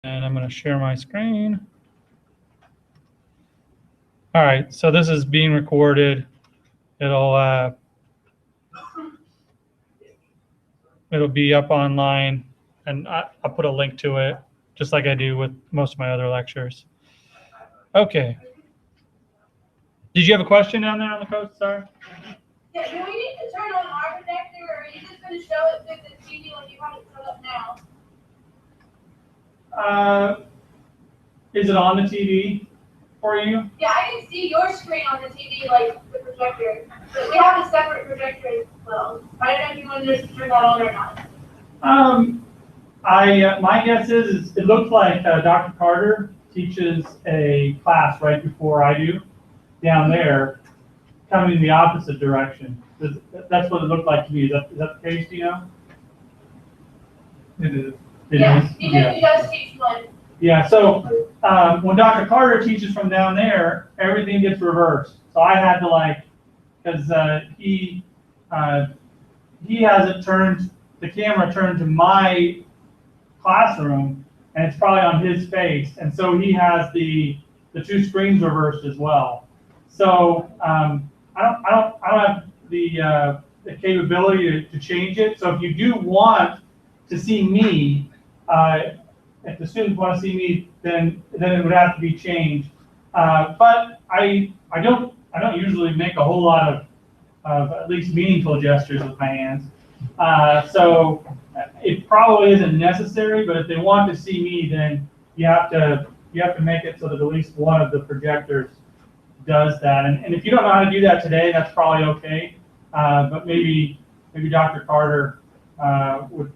And I'm going to share my screen. All right, so this is being recorded. It'll be up online, and I'll put a link to it, just like I do with most of my other lectures. Okay. Did you have a question down there on the code, Sorry? Yeah, do we need to turn on our projector, or are you just going to show it through the TV like you have it set up now? Is it on the TV for you? Yeah, I can see your screen on the TV, like the projector. But we have a separate projector as well. I don't know if you want to just turn that on or not. My guess is it looks like Dr. Carter teaches a class right before I do down there, coming in the opposite direction. That's what it looked like to me. Is that the case, do you know? It is. He does teach one. Yeah, so when Dr. Carter teaches from down there, everything gets reversed. So I had to because he has the camera turned to my classroom, and it's probably on his face, and so he has the two screens reversed as well. So I don't have the capability to change it. So if you do want to see me, if the students want to see me, then it would have to be changed. But I don't usually make a whole lot of at least meaningful gestures with my hands. So it probably isn't necessary, but if they want to see me, then you have to make it so that at least one of the projectors does that. And if you don't know how to do that today, that's probably okay. But maybe Dr. Carter would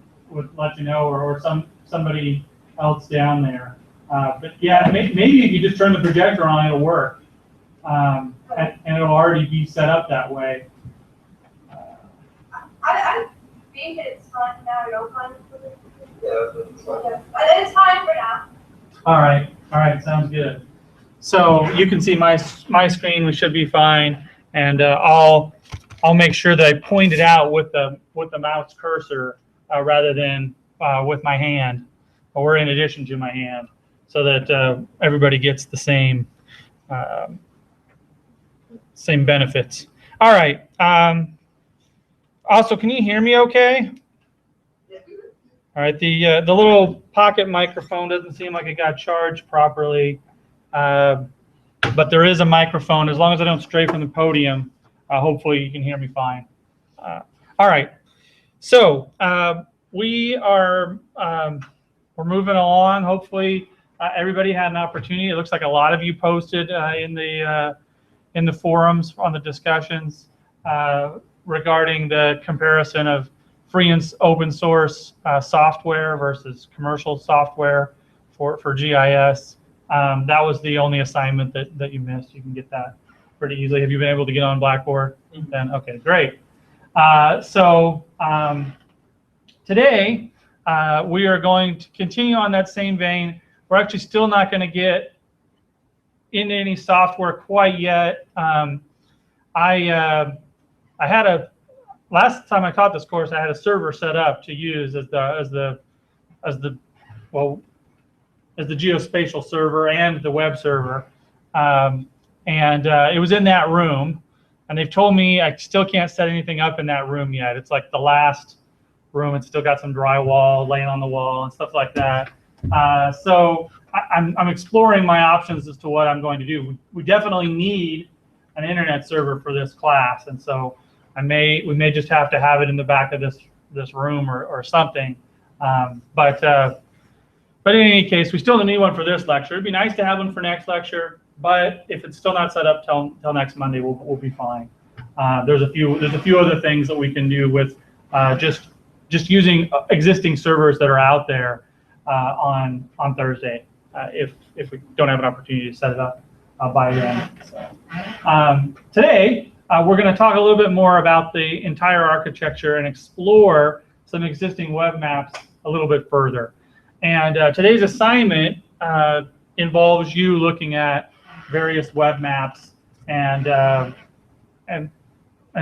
let you know, or somebody else down there. But yeah, maybe if you just turn the projector on, it'll work, and it'll already be set up that way. I think it's fine now. No fun. Yeah, it's fine for now. All right, sounds good. So you can see my screen. We should be fine, and I'll make sure that I point it out with the mouse cursor rather than with my hand, or in addition to my hand, so that everybody gets the same benefits. All right. Also, can you hear me okay? All right. The little pocket microphone doesn't seem like it got charged properly, but there is a microphone. As long as I don't stray from the podium, hopefully you can hear me fine. All right. So we're moving along. Hopefully everybody had an opportunity. It looks like a lot of you posted in the forums on the discussions regarding the comparison of free and open source software versus commercial software for GIS. That was the only assignment that you missed. You can get that pretty easily. Have you been able to get on Blackboard? Then okay, great. So today we are going to continue on that same vein. We're actually still not going to get into any software quite yet. Last time I taught this course, I had a server set up to use as the geospatial server and the web server, and it was in that room. And they've told me I still can't set anything up in that room yet. It's like the last room. It's still got some drywall laying on the wall and stuff like that. So I'm exploring my options as to what I'm going to do. We definitely need an internet server for this class, and so we may just have to have it in the back of this room or something. But in any case, we still don't need one for this lecture. It'd be nice to have one for next lecture, but if it's still not set up till next Monday, we'll be fine. There's a few other things that we can do with just using existing servers that are out there on Thursday if we don't have an opportunity to set it up by then. So, today we're going to talk a little bit more about the entire architecture and explore some existing web maps a little bit further. And today's assignment involves you looking at various web maps and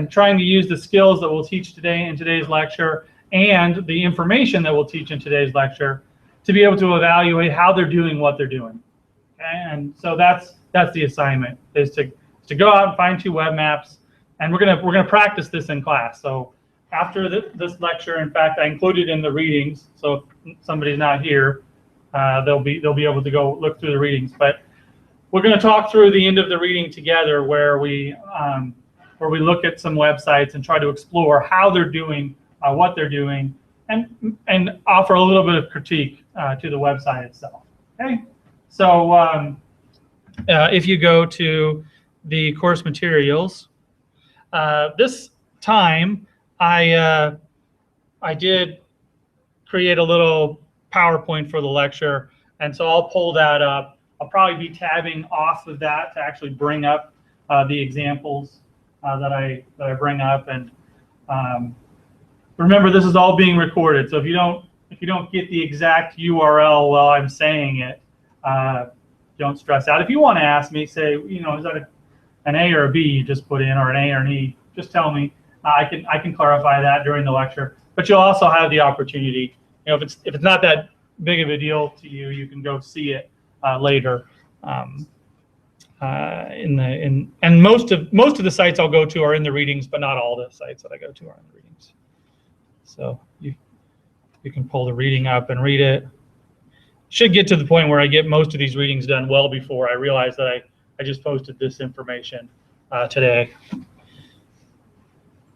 trying to use the skills that we'll teach today in today's lecture and the information that we'll teach in today's lecture to be able to evaluate how they're doing what they're doing. Okay? And so that's the assignment, is to go out and find 2 web maps, and we're gonna practice this in class. So after this lecture, in fact, I included in the readings, so if somebody's not here, they'll be able to go look through the readings. But we're going to talk through the end of the reading together, where we look at some websites and try to explore how they're doing, what they're doing, and offer a little bit of critique to the website itself. Okay, so if you go to the course materials, this time I did create a little PowerPoint for the lecture, and so I'll pull that up. I'll probably be tabbing off of that to actually bring up the examples that I bring up. And remember, this is all being recorded, so if you don't get the exact URL while I'm saying it, don't stress out. If you want to ask me, say, is that an A or a B you just put in, or an A or an E, just tell me. I can clarify that during the lecture. But you'll also have the opportunity, if it's not that big of a deal to you, you can go see it later. And most of the sites I'll go to are in the readings, but not all the sites that I go to are in the readings. So you can pull the reading up and read it. Should get to the point where I get most of these readings done well before I realize that I just posted this information today.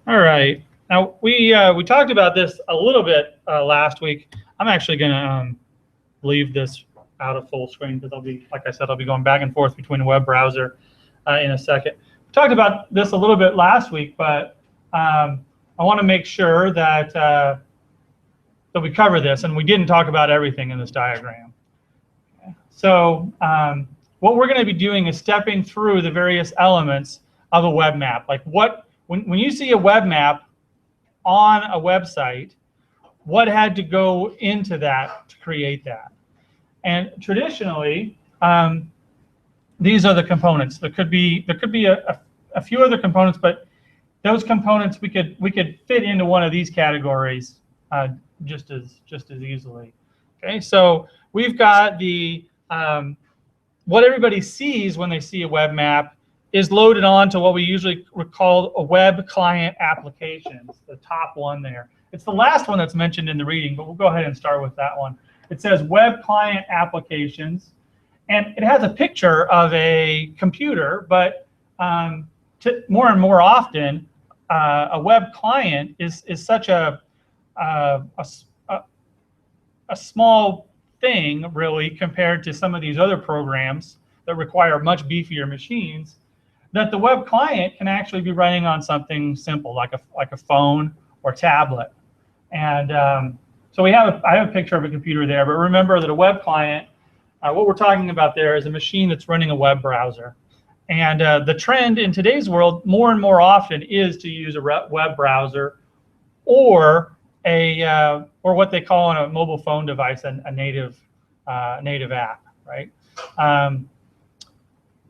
All right. Now we talked about this a little bit last week. I'm actually going to leave this out of full screen because like I said, I'll be going back and forth between the web browser in a second. We talked about this a little bit last week, but I want to make sure that we cover this, and we didn't talk about everything in this diagram. Okay. So what we're going to be doing is stepping through the various elements of a web map. Like when you see a web map on a website, what had to go into that to create that? And traditionally, these are the components. There could be a few other components, but those components we could fit into one of these categories just as easily. Okay, so we've got the what everybody sees when they see a web map is loaded onto what we usually call a web client application. It's the top one there. It's the last one that's mentioned in the reading, but we'll go ahead and start with that one. It says web client applications, and it has a picture of a computer, but more and more often, a web client is such a small thing, really, compared to some of these other programs that require much beefier machines, that the web client can actually be running on something simple like a phone or tablet. And so I have a picture of a computer there, but remember that a web client, what we're talking about there is a machine that's running a web browser. And the trend in today's world, more and more often, is to use a web browser or what they call on a mobile phone device a native app, right?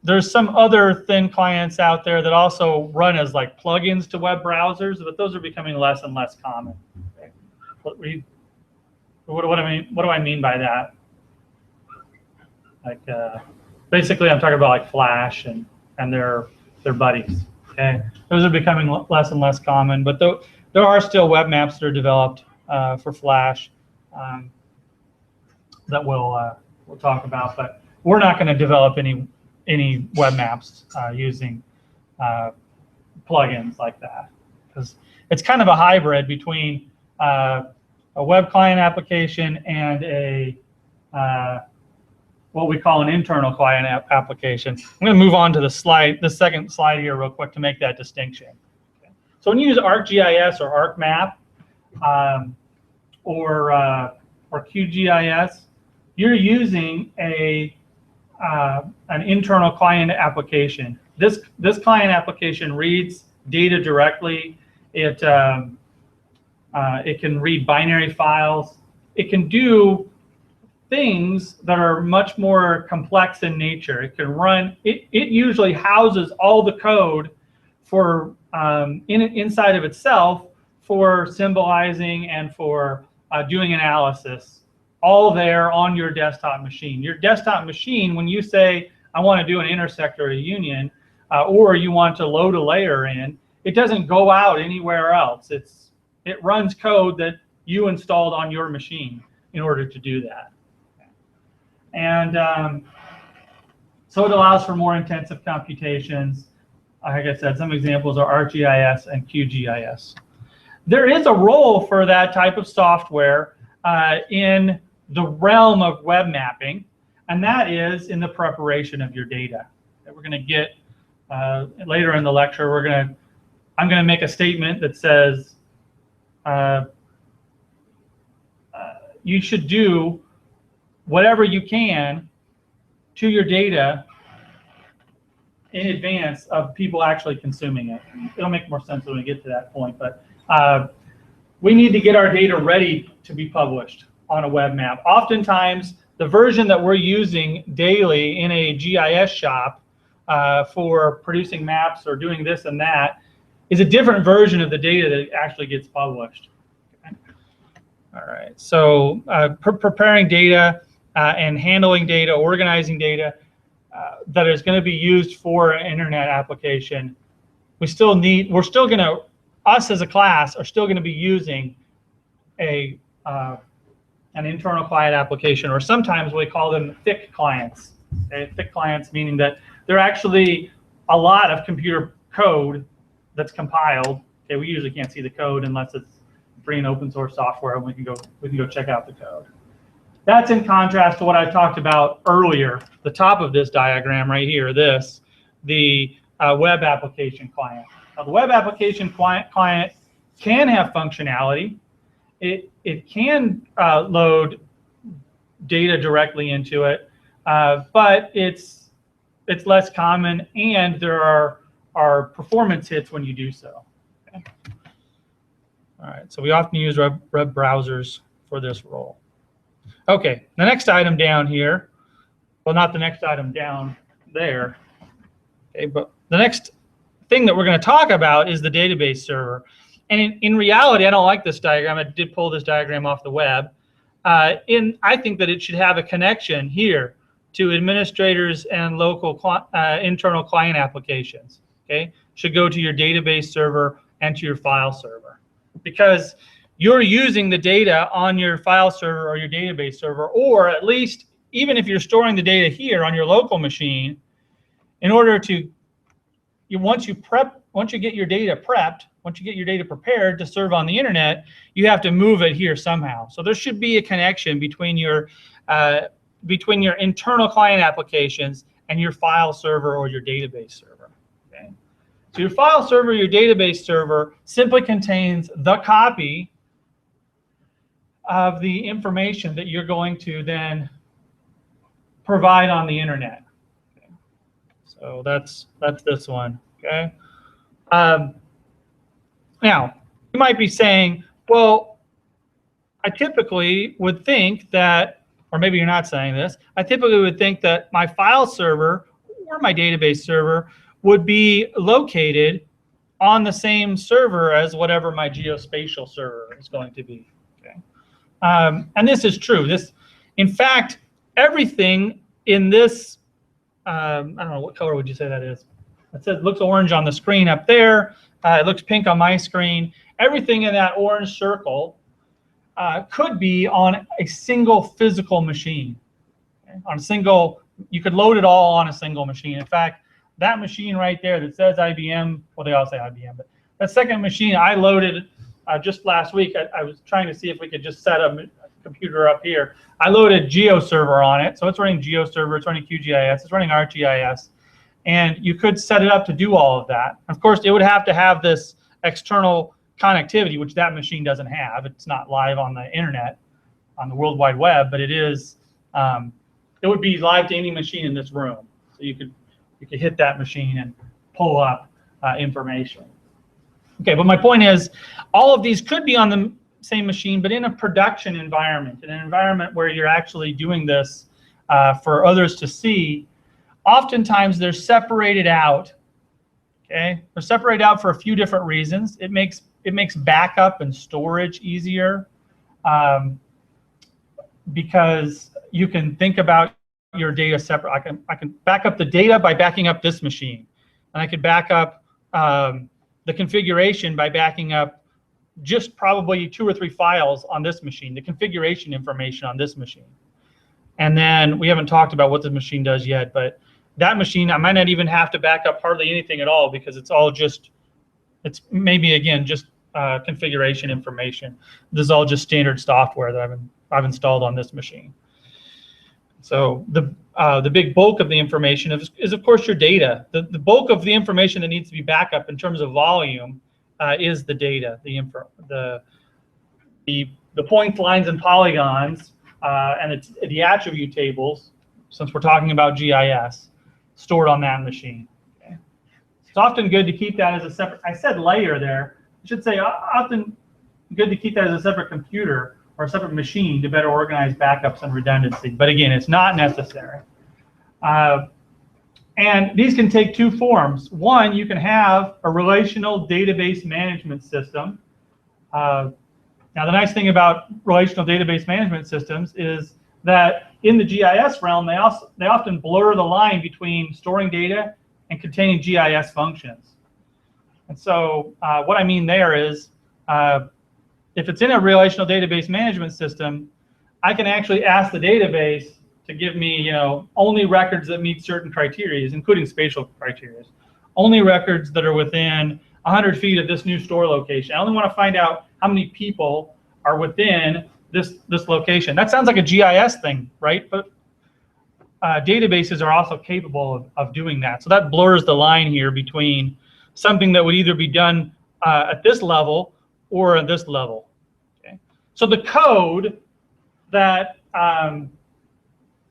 There's some other thin clients out there that also run as like plugins to web browsers, but those are becoming less and less common. Okay. What do I mean by that? Like basically, I'm talking about like Flash and their buddies. Okay, those are becoming less and less common, but there are still web maps that are developed for Flash that we'll talk about, but we're not going to develop any web maps using plugins like that, because it's kind of a hybrid between a web client application and a what we call an internal client application. I'm going to move on to the second slide here real quick to make that distinction. Okay. So when you use ArcGIS or ArcMap or QGIS, you're using an internal client application. This client application reads data directly. It can read binary files. It can do things that are much more complex in nature. It can run. It usually houses all the code for inside of itself for symbolizing and for doing analysis all there on your desktop machine. Your desktop machine, when you say, I want to do an intersect or a union, or you want to load a layer in, it doesn't go out anywhere else. It runs code that you installed on your machine in order to do that. And so it allows for more intensive computations. Like I said, some examples are ArcGIS and QGIS. There is a role for that type of software in the realm of web mapping, and that is in the preparation of your data. We're going to get later in the lecture. I'm going to make a statement that says you should do whatever you can to your data in advance of people actually consuming it. It'll make more sense when we get to that point, but we need to get our data ready to be published on a web map. Oftentimes, the version that we're using daily in a GIS shop for producing maps or doing this and that is a different version of the data that actually gets published. Okay. All right, so preparing data and handling data, organizing data that is going to be used for an internet us as a class are still going to be using an internal client application, or sometimes we call them thick clients. Okay? Thick clients meaning that they're actually a lot of computer code that's compiled. Okay, we usually can't see the code unless it's free and open source software, and we can go check out the code. That's in contrast to what I talked about earlier, the top of this diagram right here, the web application client. Now, the web application client can have functionality. It can load data directly into it, but it's less common, and there are performance hits when you do so. Okay. All right, so we often use web browsers for this role. Okay, the next item down here, well, not the next item down there, okay, but the next thing that we're going to talk about is the database server. And in reality, I don't like this diagram. I did pull this diagram off the web. I think that it should have a connection here to administrators and local internal client applications. Okay, should go to your database server and to your file server, because you're using the data on your file server or your database server, or at least even if you're storing the data here on your local machine, in order to once you get your data prepped, once you get your data prepared to serve on the internet, you have to move it here somehow. So there should be a connection between your internal client applications and your file server or your database server. Okay? So your file server, your database server simply contains the copy of the information that you're going to then provide on the internet. Okay. So that's this one. Okay. Now you might be saying, well, I typically would think that, or maybe you're not saying this, I typically would think that my file server or my database server would be located on the same server as whatever my geospatial server is going to be. Okay. And this is true. In fact, everything in this, I don't know, what color would you say that is? It looks orange on the screen up there. It looks pink on my screen. Everything in that orange circle could be on a single physical machine. Okay? You could load it all on a single machine. In fact, that machine right there that says IBM, well, they all say IBM, but that second machine I loaded just last week. I was trying to see if we could just set a computer up here. I loaded GeoServer on it, so it's running GeoServer, it's running QGIS, it's running ArcGIS, and you could set it up to do all of that. Of course, it would have to have this external connectivity, which that machine doesn't have. It's not live on the internet, on the World Wide Web, but it is. It would be live to any machine in this room, so you could hit that machine and pull up information. Okay, but my point is, all of these could be on the same machine, but in a production environment, in an environment where you're actually doing this for others to see. Oftentimes they're separated out. Okay, they're separated out for a few different reasons. It makes backup and storage easier. because you can think about your data separate. I can back up the data by backing up this machine, and I could back up the configuration by backing up just probably 2 or 3 files on this machine, the configuration information on this machine. And then we haven't talked about what the machine does yet, but that machine, I might not even have to back up hardly anything at all, because it's all just, it's maybe again just configuration information. This is all just standard software that I've installed on this machine. So the big bulk of the information is of course your data. The bulk of the information that needs to be backed up in terms of volume is the data, the points, lines, and polygons, and it's the attribute tables, since we're talking about GIS, stored on that machine. Okay. It's often good to keep that as a separate, I said layer there, I should say often good to keep that as a separate computer or a separate machine to better organize backups and redundancy. But again, it's not necessary. And these can take 2 forms. One, you can have a relational database management system. Now, the nice thing about relational database management systems is that in the GIS realm, they often blur the line between storing data and containing GIS functions. And so what I mean there is, if it's in a relational database management system, I can actually ask the database to give me, only records that meet certain criteria, including spatial criteria. Only records that are within 100 feet of this new store location. I only want to find out how many people are within this location. That sounds like a GIS thing, right? But databases are also capable of doing that. So that blurs the line here between something that would either be done at this level or at this level. Okay. So the code that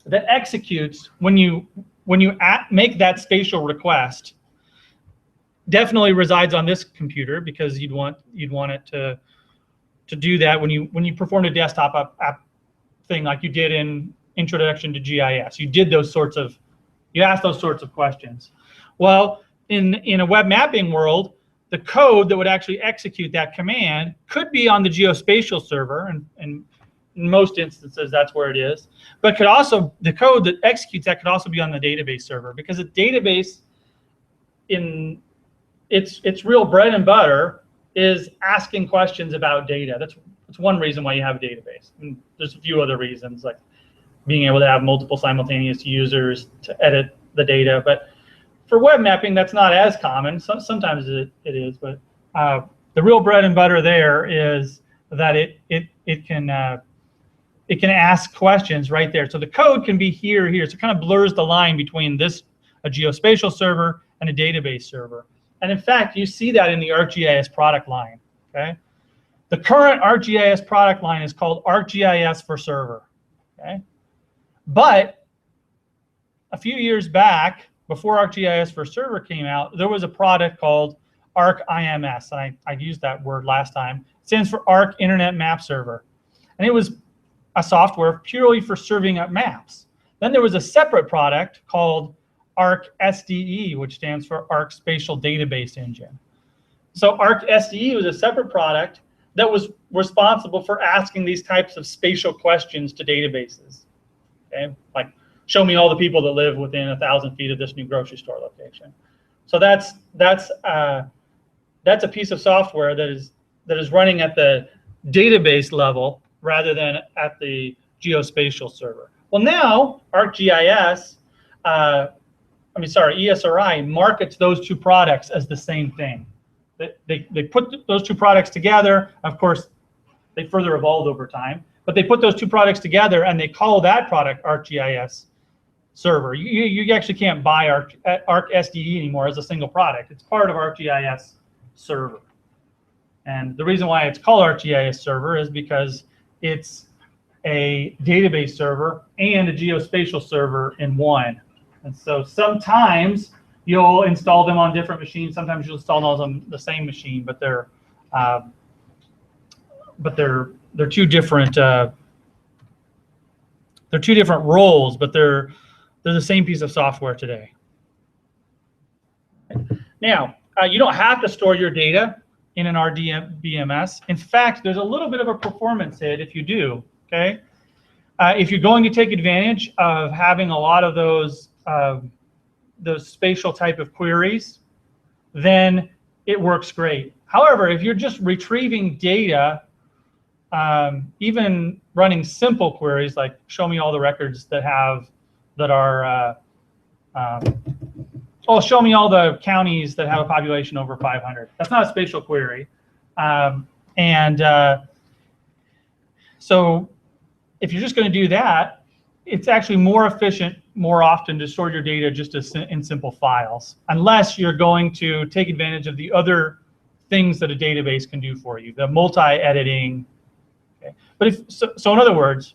that executes when you make that spatial request definitely resides on this computer, because you'd want it to do that when you performed a desktop app thing like you did in Introduction to GIS. You asked those sorts of questions. Well, in a web mapping world, the code that would actually execute that command could be on the geospatial server, and in most instances that's where it is. But could also, the code that executes that could also be on the database server, because a database, in its real bread and butter, is asking questions about data. That's one reason why you have a database. And there's a few other reasons, like being able to have multiple simultaneous users to edit the data. But for web mapping, that's not as common. Sometimes it is, but the real bread and butter there is that it can ask questions right there. So the code can be here. So it kind of blurs the line between a geospatial server and a database server. And in fact, you see that in the ArcGIS product line. Okay, the current ArcGIS product line is called ArcGIS for Server. Okay, but a few years back, before ArcGIS for Server came out, there was a product called ArcIMS, and I used that word last time. It stands for Arc Internet Map Server, and it was a software purely for serving up maps. Then there was a separate product called ArcSDE, which stands for Arc Spatial Database Engine. So ArcSDE was a separate product that was responsible for asking these types of spatial questions to databases. Okay, like show me all the people that live within 1,000 feet of this new grocery store location. So that's a piece of software that is running at the database level rather than at the geospatial server. Well, now ArcGIS, ESRI markets those 2 products as the same thing. They put those 2 products together. Of course, they further evolved over time, but they put those 2 products together and they call that product ArcGIS server. You actually can't buy ArcSDE anymore as a single product. It's part of ArcGIS server. And the reason why it's called ArcGIS server is because it's a database server and a geospatial server in one. And so sometimes you'll install them on different machines. Sometimes you'll install those on the same machine, but they're 2 different they're 2 different roles, but they're the same piece of software today. Now, you don't have to store your data in an RDBMS. In fact, there's a little bit of a performance hit if you do. Okay, If you're going to take advantage of having a lot of those spatial type of queries, then it works great. However, if you're just retrieving data, even running simple queries like show me all the records that are show me all the counties that have a population over 500. That's not a spatial query. So if you're just going to do that, it's actually more efficient more often to store your data just in simple files, unless you're going to take advantage of the other things that a database can do for you, the multi-editing. Okay. But so in other words,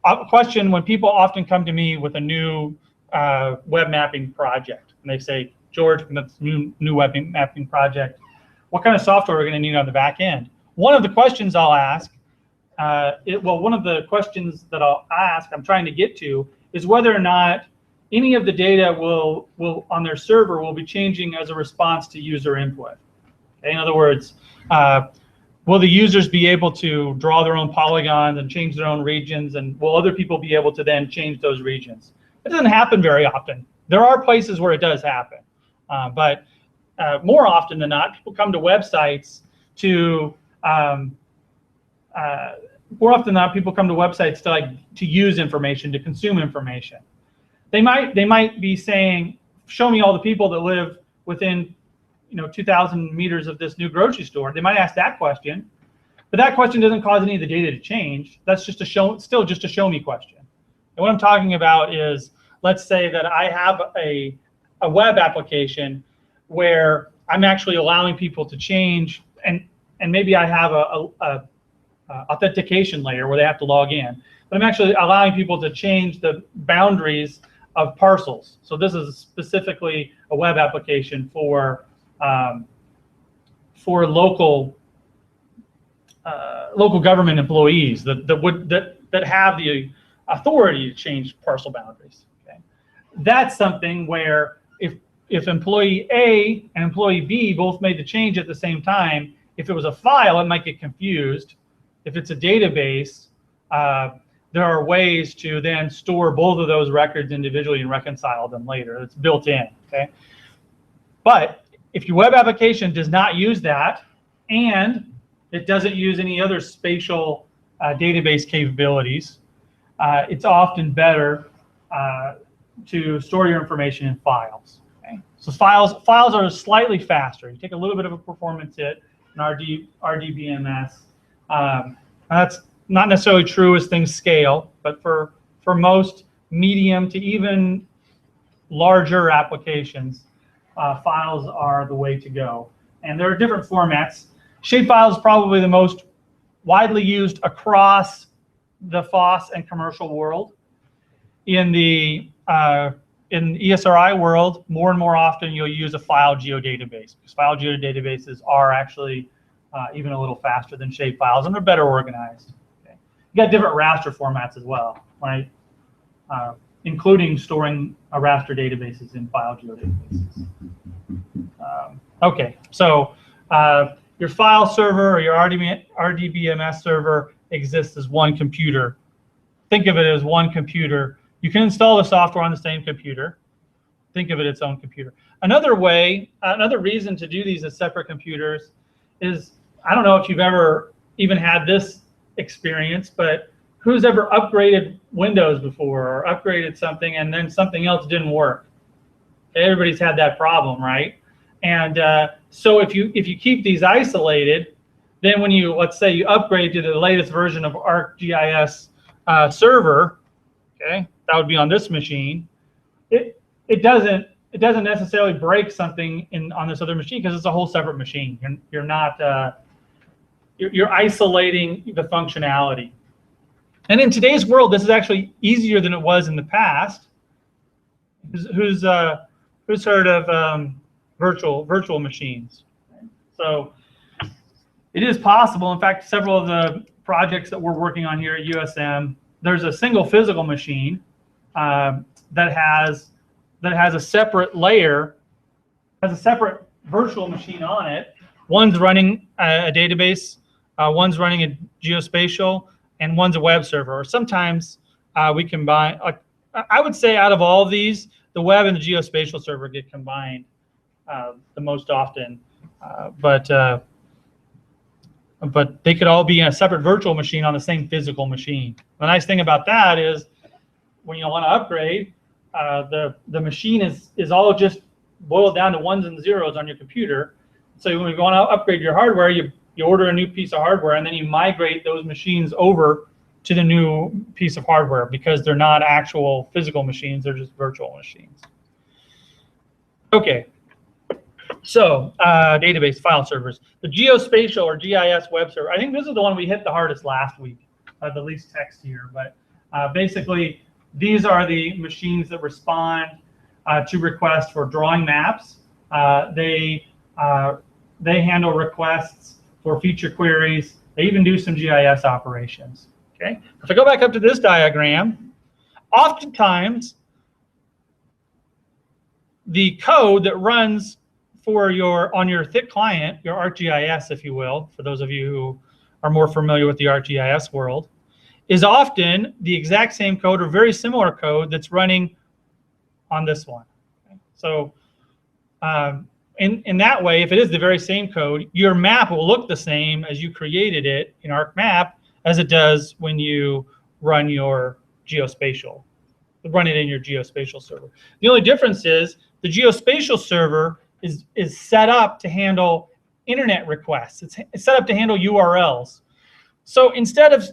a question when people often come to me with a new web mapping project, and they say, George, that's new web mapping project, what kind of software are we going to need on the back end? One of the questions I'll ask, one of the questions that I'll ask, I'm trying to get to, is whether or not any of the data will on their server will be changing as a response to user input. Okay? In other words, will the users be able to draw their own polygons and change their own regions, and will other people be able to then change those regions? It doesn't happen very often. There are places where it does happen, but more often than not, people come to websites to to use information, to consume information. They might be saying, show me all the people that live within 2,000 meters of this new grocery store. They might ask that question, but that question doesn't cause any of the data to change. That's just still just a show me question. And what I'm talking about is, let's say that I have a web application where I'm actually allowing people to change, and maybe I have a authentication layer where they have to log in, but I'm actually allowing people to change the boundaries of parcels. So this is specifically a web application for local government employees that have the authority to change parcel boundaries. Okay, that's something where if employee A and employee B both made the change at the same time, if it was a file, it might get confused. If it's a database, there are ways to then store both of those records individually and reconcile them later. It's built in. Okay, but if your web application does not use that, and it doesn't use any other spatial database capabilities, it's often better to store your information in files. Okay? So files are slightly faster. You take a little bit of a performance hit in RDBMS. That's not necessarily true as things scale, but for most medium to even larger applications, files are the way to go. And there are different formats. Shapefile is probably the most widely used across the FOSS and commercial world. In the ESRI world, more and more often you'll use a file geodatabase, because file geodatabases are actually even a little faster than shapefiles, and they're better organized. Okay. You got different raster formats as well, right? Including storing raster databases in file geodatabases. Okay, so your file server or your RDBMS server exists as one computer. Think of it as one computer. You can install the software on the same computer. Think of it as its own computer. Another way, another reason to do these as separate computers is, I don't know if you've ever even had this experience, but who's ever upgraded Windows before, or upgraded something and then something else didn't work? Everybody's had that problem, right? And so if you keep these isolated, then when you, let's say you upgrade to the latest version of ArcGIS server, okay, that would be on this machine, it doesn't necessarily break something on this other machine, because it's a whole separate machine. You're not you're isolating the functionality. And in today's world, this is actually easier than it was in the past. Who's heard of virtual machines? So it is possible. In fact, several of the projects that we're working on here at USM, there's a single physical machine that has a separate layer, has a separate virtual machine on it. One's running a database, one's running a geospatial, and one's a web server. Or sometimes we combine, I would say out of all of these, the web and the geospatial server get combined the most often. But they could all be in a separate virtual machine on the same physical machine. The nice thing about that is when you want to upgrade, the machine is all just boiled down to ones and zeros on your computer. So when you want to upgrade your hardware, you order a new piece of hardware, and then you migrate those machines over to the new piece of hardware because they're not actual physical machines, they're just virtual machines. Okay, so database file servers. The geospatial or GIS web server, I think this is the one we hit the hardest last week, the least text here, but basically these are the machines that respond to requests for drawing maps. They handle requests for feature queries. They even do some GIS operations. Okay. If I go back up to this diagram, oftentimes the code that runs for on your thick client, your ArcGIS, if you will, for those of you who are more familiar with the ArcGIS world, is often the exact same code or very similar code that's running on this one. Okay. So in that way, if it is the very same code, your map will look the same as you created it in ArcMap as it does when you run your geospatial, run it in your geospatial server. The only difference is the geospatial server is set up to handle internet requests. It's set up to handle URLs. So instead of,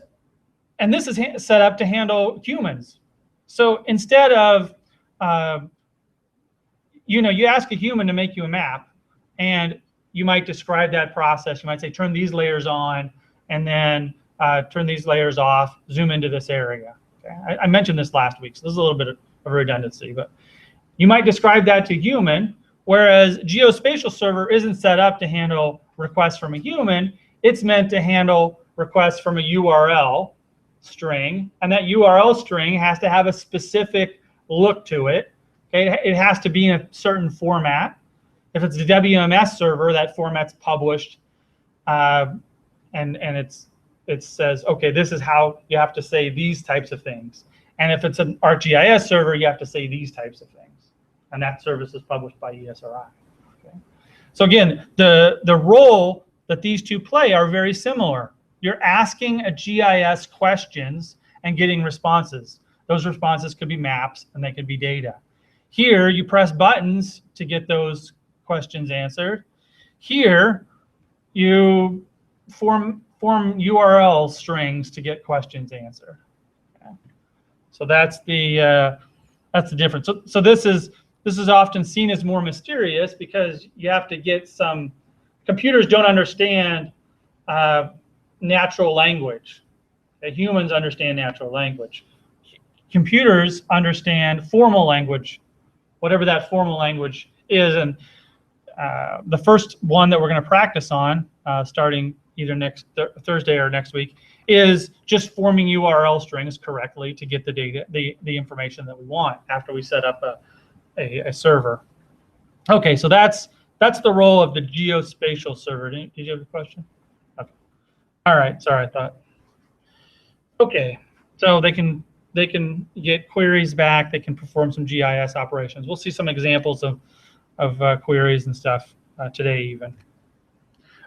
and this is set up to handle humans. So instead of, you ask a human to make you a map, and you might describe that process. You might say, turn these layers on, and then turn these layers off, zoom into this area. Okay? I mentioned this last week, so this is a little bit of redundancy, but you might describe that to human, whereas geospatial server isn't set up to handle requests from a human. It's meant to handle requests from a URL string, and that URL string has to have a specific look to it. Okay? It has to be in a certain format. If it's the WMS server, that format's published, and it says, okay, this is how you have to say these types of things. And if it's an ArcGIS server, you have to say these types of things. And that service is published by ESRI. Okay? So again, the role that these two play are very similar. You're asking a GIS questions and getting responses. Those responses could be maps and they could be data. Here, you press buttons to get those questions answered. Here, you form URL strings to get questions answered. Okay. So that's the difference. So this is often seen as more mysterious because you have to get some. Computers don't understand natural language. Okay. Humans understand natural language. Computers understand formal language, whatever that formal language is. And the first one that we're going to practice on, starting either next Thursday or next week, is just forming URL strings correctly to get the data, the information that we want after we set up a server. Okay, so that's the role of the geospatial server. Did you have a question? Okay. All right. Sorry, I thought. Okay, so they can get queries back. They can perform some GIS operations. We'll see some examples of queries and stuff today even.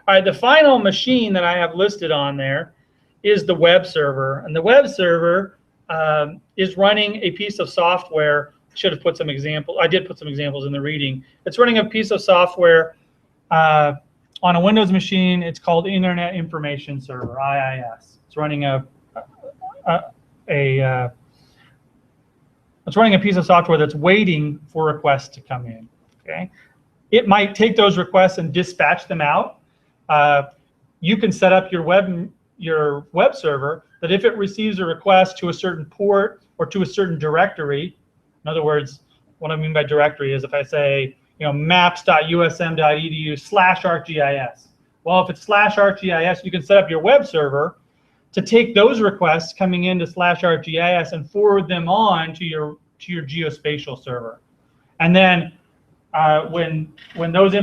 All right, the final machine that I have listed on there is the web server. And the web server is running a piece of software. Should have put some examples. I did put some examples in the reading. It's running a piece of software on a Windows machine. It's called Internet Information Server, IIS. It's running it's running a piece of software that's waiting for requests to come in. Okay, it might take those requests and dispatch them out. You can set up your web server that if it receives a request to a certain port or to a certain directory, in other words, what I mean by directory is if I say, maps.usm.edu/ArcGIS. Well, if it's /ArcGIS, you can set up your web server to take those requests coming into /ArcGIS and forward them on to your geospatial server. And then when those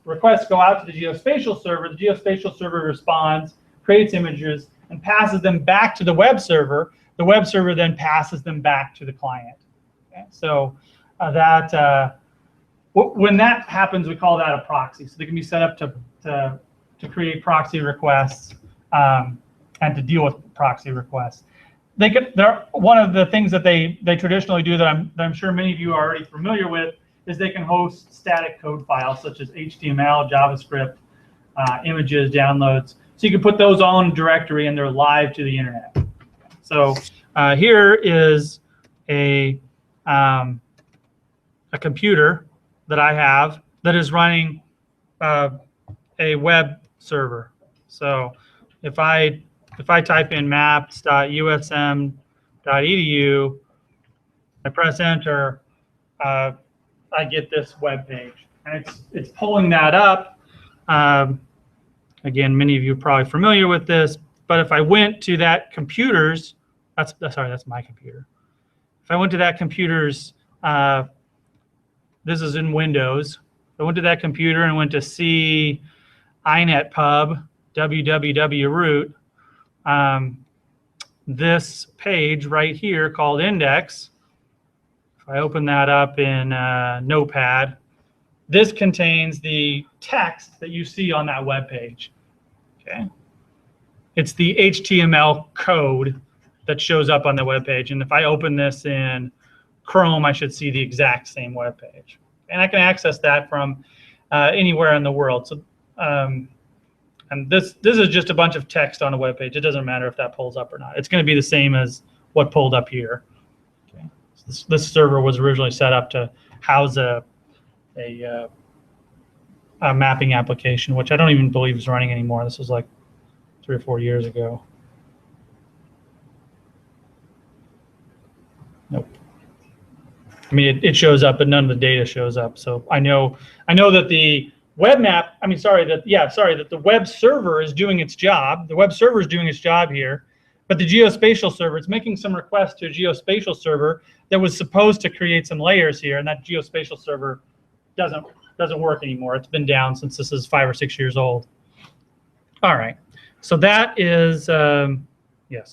requests go out to the geospatial server responds creates images, and passes them back to the web server. The web server then passes them back to the client. Okay? So when that happens, we call that a proxy. So they can be set up to create proxy requests and to deal with proxy requests. One of the things that they traditionally do that I'm sure many of you are already familiar with is they can host static code files such as HTML, JavaScript, images, downloads. So you can put those all in a directory and they're live to the internet. So here is a computer that I have that is running a web server. So if I type in maps.usm.edu, I press enter, I get this web page, and it's pulling that up. Again, many of you are probably familiar with this, but if I went to that computer's, that's my computer. If I went to that computer's, this is in Windows. I went to that computer and went to C inetpub www root. This page right here called index, if I open that up in Notepad, this contains the text that you see on that web page. Okay, it's the HTML code that shows up on the web page, and if I open this in Chrome, I should see the exact same web page, and I can access that from anywhere in the world. So, and this is just a bunch of text on a web page. It doesn't matter if that pulls up or not. It's going to be the same as what pulled up here. Okay. So this server was originally set up to house a mapping application, which I don't even believe is running anymore. This was like 3 or 4 years ago. Nope. I mean, it shows up, but none of the data shows up. So I know that the that the web server is doing its job. The web server is doing its job here, but the geospatial server, it's making some requests to a geospatial server that was supposed to create some layers here, and that geospatial server doesn't work anymore. It's been down since this is 5 or 6 years old. All right, so that is so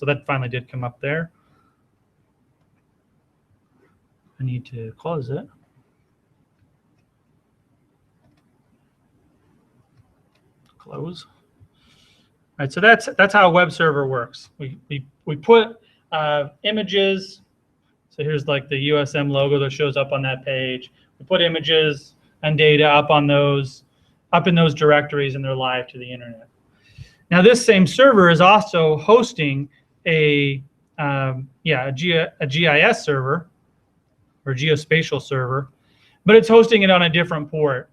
that finally did come up there. I need to close it. Close. All right, so that's how a web server works. We put images. So here's like the USM logo that shows up on that page. We put images and data up in those directories, and they're live to the internet. Now this same server is also hosting a GIS server or geospatial server, but it's hosting it on a different port.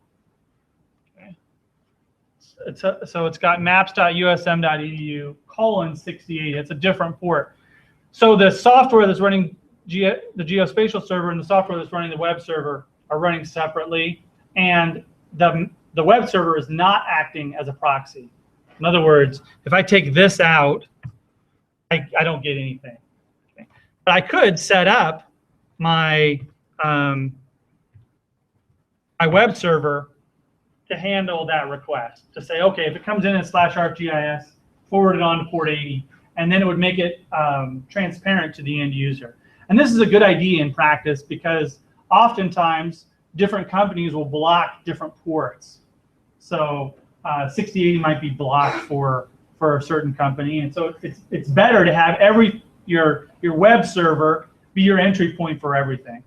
So it's got maps.usm.edu:68. It's a different port. So the software that's running the geospatial server and the software that's running the web server are running separately, and the web server is not acting as a proxy. In other words, if I take this out, I don't get anything. Okay. But I could set up my my web server to handle that request, to say, okay, if it comes in as /ArcGIS, forward it on to port 80, and then it would make it transparent to the end user. And this is a good idea in practice because oftentimes different companies will block different ports. So 6080 might be blocked for a certain company, and so it's better to have your web server be your entry point for everything.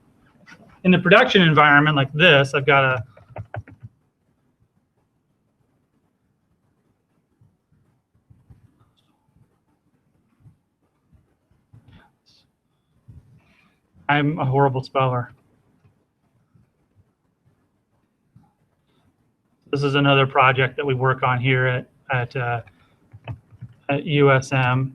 In the production environment like this, I've got a I'm a horrible speller. This is another project that we work on here at USM.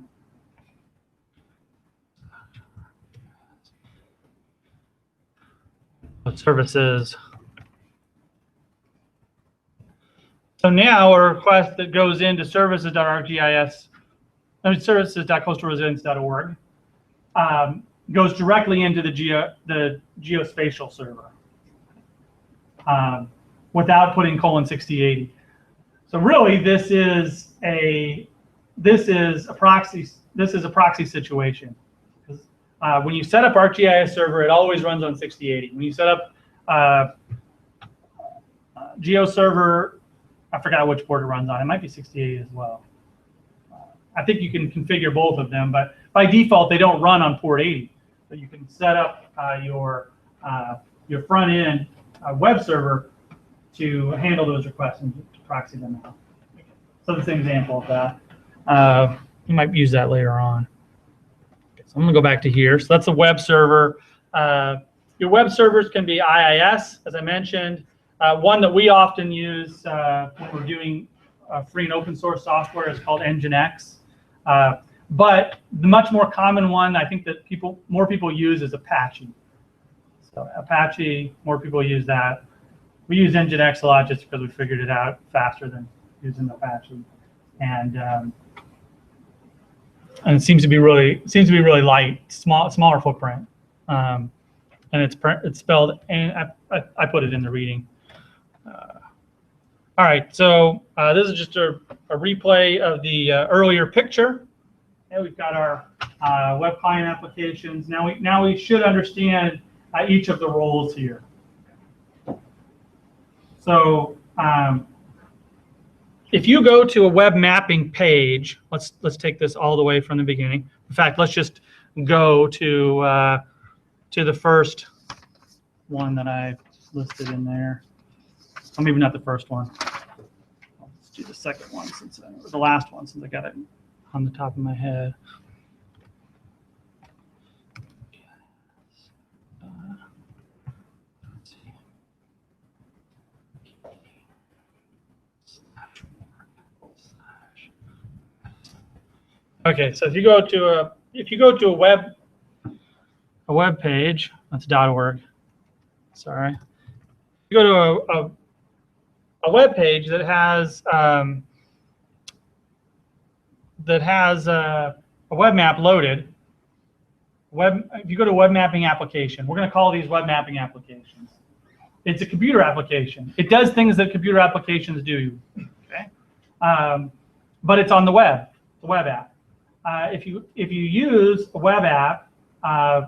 What services? So now a request that goes into services.arcgis, services.coastalresilience.org goes directly into the geospatial server without putting :6080. So really, this is a this is a proxy. This is a proxy situation. When you set up ArcGIS server, it always runs on 6080. When you set up GeoServer, I forgot which port it runs on. It might be 6080 as well. I think you can configure both of them, but by default, they don't run on port 80. But you can set up your front end web server to handle those requests and to proxy them out. So that's an example of that. You might use that later on. Okay, so I'm going to go back to here. So that's a web server. Your web servers can be IIS, as I mentioned. One that we often use when we're doing free and open source software is called Nginx. But the much more common one, I think that more people use is Apache. So Apache, more people use that. We use Nginx a lot just because we figured it out faster than using Apache, and it seems to be really light, smaller footprint, and it's spelled. And I put it in the reading. All right, so this is just a replay of the earlier picture. And we've got our web client applications. Now we should understand each of the roles here. So if you go to a web mapping page, let's take this all the way from the beginning. In fact, let's just go to the first one that I listed in there. Or maybe not the first one. Let's do the second one or the last one since I got it on the top of my head. Okay, so if you go to a web page, that's .org. Sorry, you go to a web page that has a web map loaded. If you go to web mapping application, we're going to call these web mapping applications. It's a computer application. It does things that computer applications do. Okay, but it's on the web. It's a web app. If you use a web app,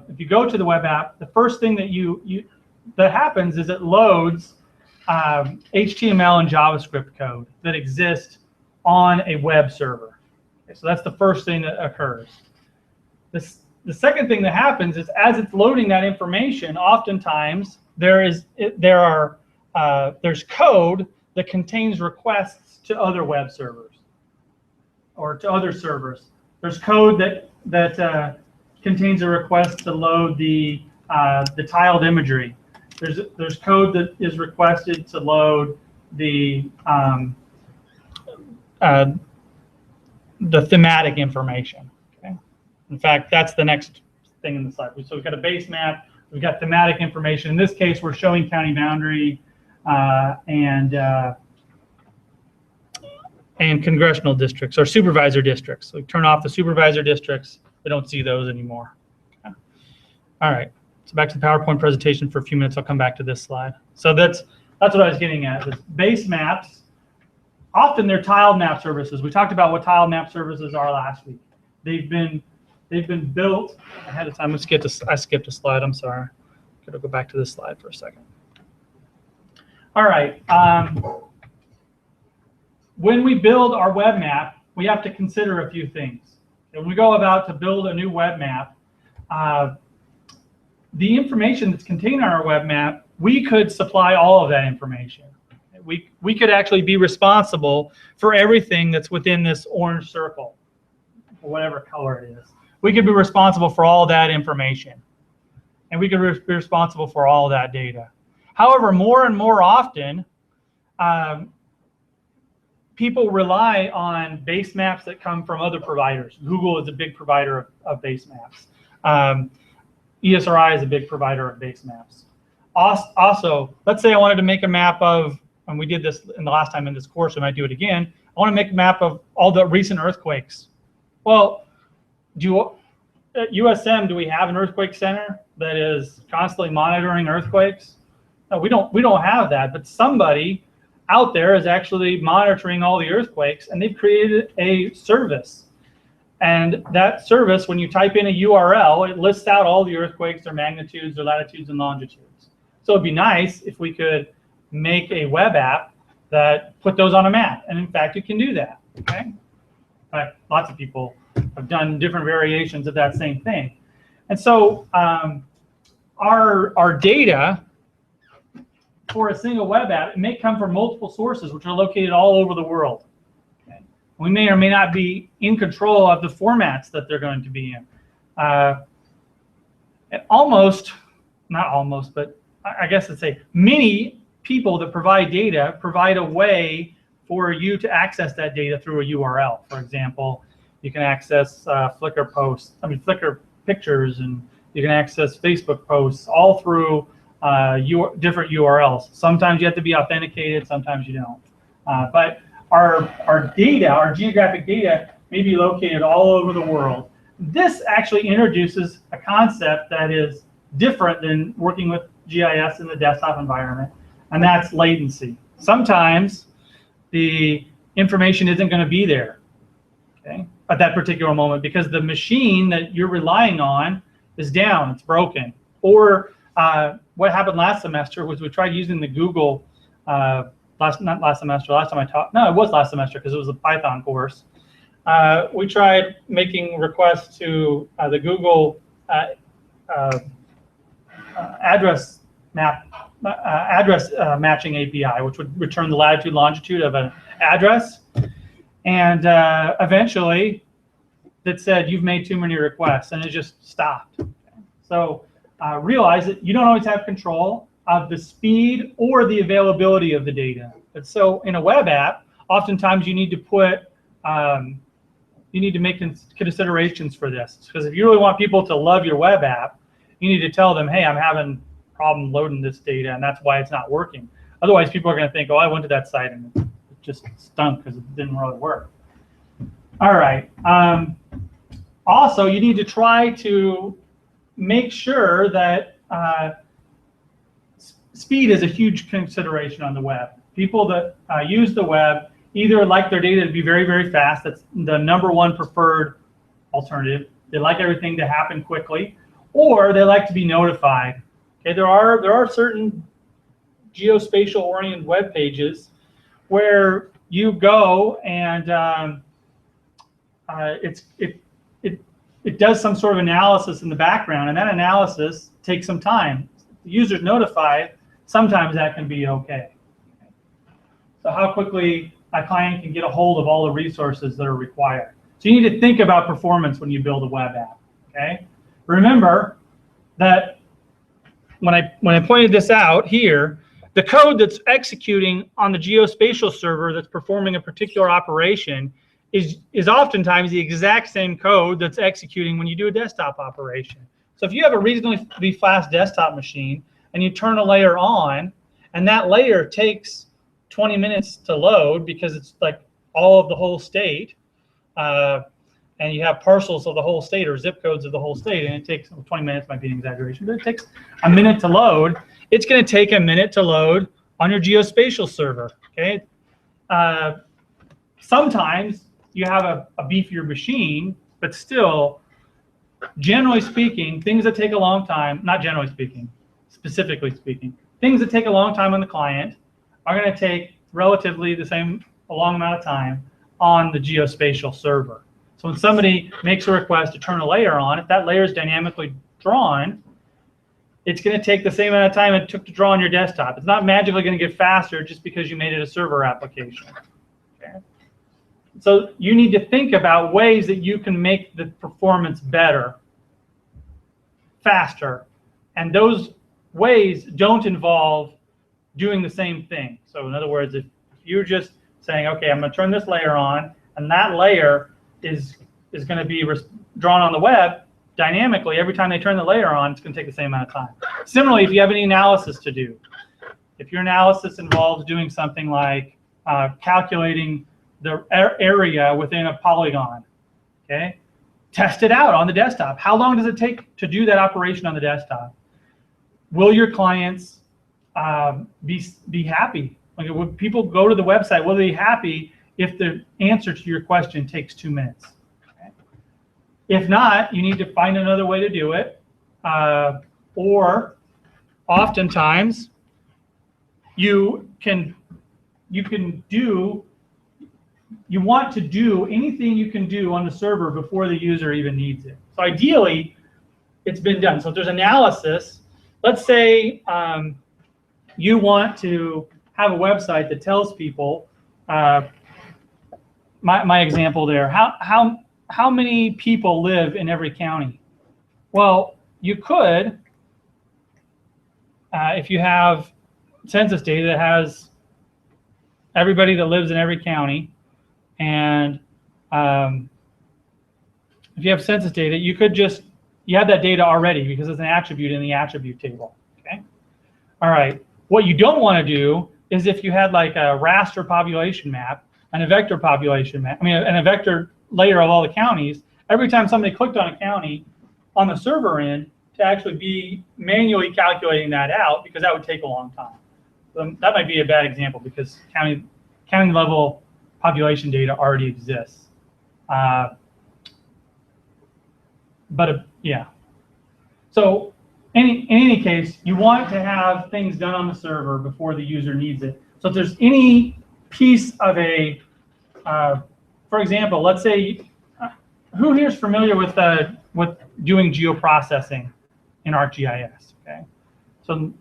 if you go to the web app, the first thing that happens is it loads HTML and JavaScript code that exists on a web server. Okay, so that's the first thing that occurs. The second thing that happens is as it's loading that information, oftentimes there's code that contains requests to other web servers or to other servers. There's code that contains a request to load the tiled imagery. There's code that is requested to load the thematic information. Okay? In fact, that's the next thing in the slide. So we've got a base map. We've got thematic information. In this case, we're showing county boundary and congressional districts or supervisor districts. So we turn off the supervisor districts. We don't see those anymore. Okay. All right. So back to the PowerPoint presentation for a few minutes. I'll come back to this slide. So that's what I was getting at. Is base maps. Often they're tiled map services. We talked about what tiled map services are last week. They've been built ahead of time. I skipped a slide. I'm sorry. Gotta go back to this slide for a second. All right. When we build our web map, we have to consider a few things. And when we go about to build a new web map, the information that's contained on our web map, we could supply all of that information. We could actually be responsible for everything that's within this orange circle, or whatever color it is. We could be responsible for all that information. And we could be responsible for all that data. However, more and more often, people rely on base maps that come from other providers. Google is a big provider of base maps. ESRI is a big provider of base maps. Also, let's say I wanted to make a map of, and we did this in the last time in this course, we might do it again. I want to make a map of all the recent earthquakes. Well, at USM, do we have an earthquake center that is constantly monitoring earthquakes? No, we don't have that, but somebody out there is actually monitoring all the earthquakes, and they've created a service. And that service, when you type in a URL, it lists out all the earthquakes, their magnitudes, their latitudes and longitudes. So it'd be nice if we could make a web app that put those on a map. And in fact, you can do that, okay? In fact, lots of people have done different variations of that same thing. And so our data for a single web app, it may come from multiple sources, which are located all over the world. Okay? We may or may not be in control of the formats that they're going to be in. And not almost, but I guess I'd say many people that provide data provide a way for you to access that data through a URL. For example, you can access Flickr pictures, and you can access Facebook posts all through different URLs. Sometimes you have to be authenticated, sometimes you don't. But our data, our geographic data, may be located all over the world. This actually introduces a concept that is different than working with GIS in the desktop environment, and that's latency. Sometimes the information isn't going to be there, okay, at that particular moment because the machine that you're relying on is down, it's broken. Or what happened last semester was we tried using the Google, last time I taught, no, it was last semester because it was a Python course. We tried making requests to the Google address matching API, which would return the latitude, longitude of an address. And eventually it said, you've made too many requests, and it just stopped. So realize that you don't always have control of the speed or the availability of the data. And so in a web app, oftentimes you need to put, you need to make considerations for this. Because if you really want people to love your web app, you need to tell them, hey, I'm having a problem loading this data, and that's why it's not working. Otherwise, people are going to think, oh, I went to that site and it just stunk because it didn't really work. All right. Also, you need to try to make sure that speed is a huge consideration on the web. People that use the web either like their data to be very, very fast. That's the #1 preferred alternative. They like everything to happen quickly, or they like to be notified. Okay, there are certain geospatial-oriented web pages where you go and it does some sort of analysis in the background, and that analysis takes some time. The user's notified, sometimes that can be okay. So how quickly a client can get a hold of all the resources that are required. So you need to think about performance when you build a web app, okay? Remember that when I pointed this out here, the code that's executing on the geospatial server that's performing a particular operation is oftentimes the exact same code that's executing when you do a desktop operation. So if you have a reasonably fast desktop machine and you turn a layer on, and that layer takes 20 minutes to load because it's like all of the whole state, and you have parcels of the whole state or zip codes of the whole state, and it takes 20 minutes, might be an exaggeration, but it takes a minute to load. It's going to take a minute to load on your geospatial server, okay? Sometimes you have a beefier machine, but still, generally speaking, things that take a long time, not generally speaking, specifically speaking, things that take a long time on the client are going to take relatively a long amount of time on the geospatial server. So when somebody makes a request to turn a layer on, if that layer is dynamically drawn, it's going to take the same amount of time it took to draw on your desktop. It's not magically going to get faster just because you made it a server application. Okay? So you need to think about ways that you can make the performance better, faster, and those ways don't involve doing the same thing. So in other words, if you're just saying, okay, I'm going to turn this layer on, and that layer is going to be drawn on the web dynamically every time they turn the layer on, it's going to take the same amount of time. Similarly, if you have any analysis to do, if your analysis involves doing something like calculating the area within a polygon, okay, test it out on the desktop. How long does it take to do that operation on the desktop? Will your clients be happy Like, when people go to the website, will they be happy if the answer to your question takes 2 minutes? Okay. If not, you need to find another way to do it. Or oftentimes you want to do anything you can do on the server before the user even needs it. So ideally, it's been done. So if there's analysis, let's say you want to have a website that tells people, my example there, how many people live in every county? Well, you could, if you have census data that has everybody that lives in every county, and if you have census data, you have that data already because it's an attribute in the attribute table. Okay. All right. What you don't want to do is if you had like a raster population map and a vector population map, and a vector layer of all the counties, every time somebody clicked on a county on the server end, to actually be manually calculating that out, because that would take a long time. So that might be a bad example because county level population data already exists. Yeah. So in any case, you want to have things done on the server before the user needs it. So if there's any piece of a, for example, let's say, who here is familiar with doing geoprocessing in ArcGIS? Okay. So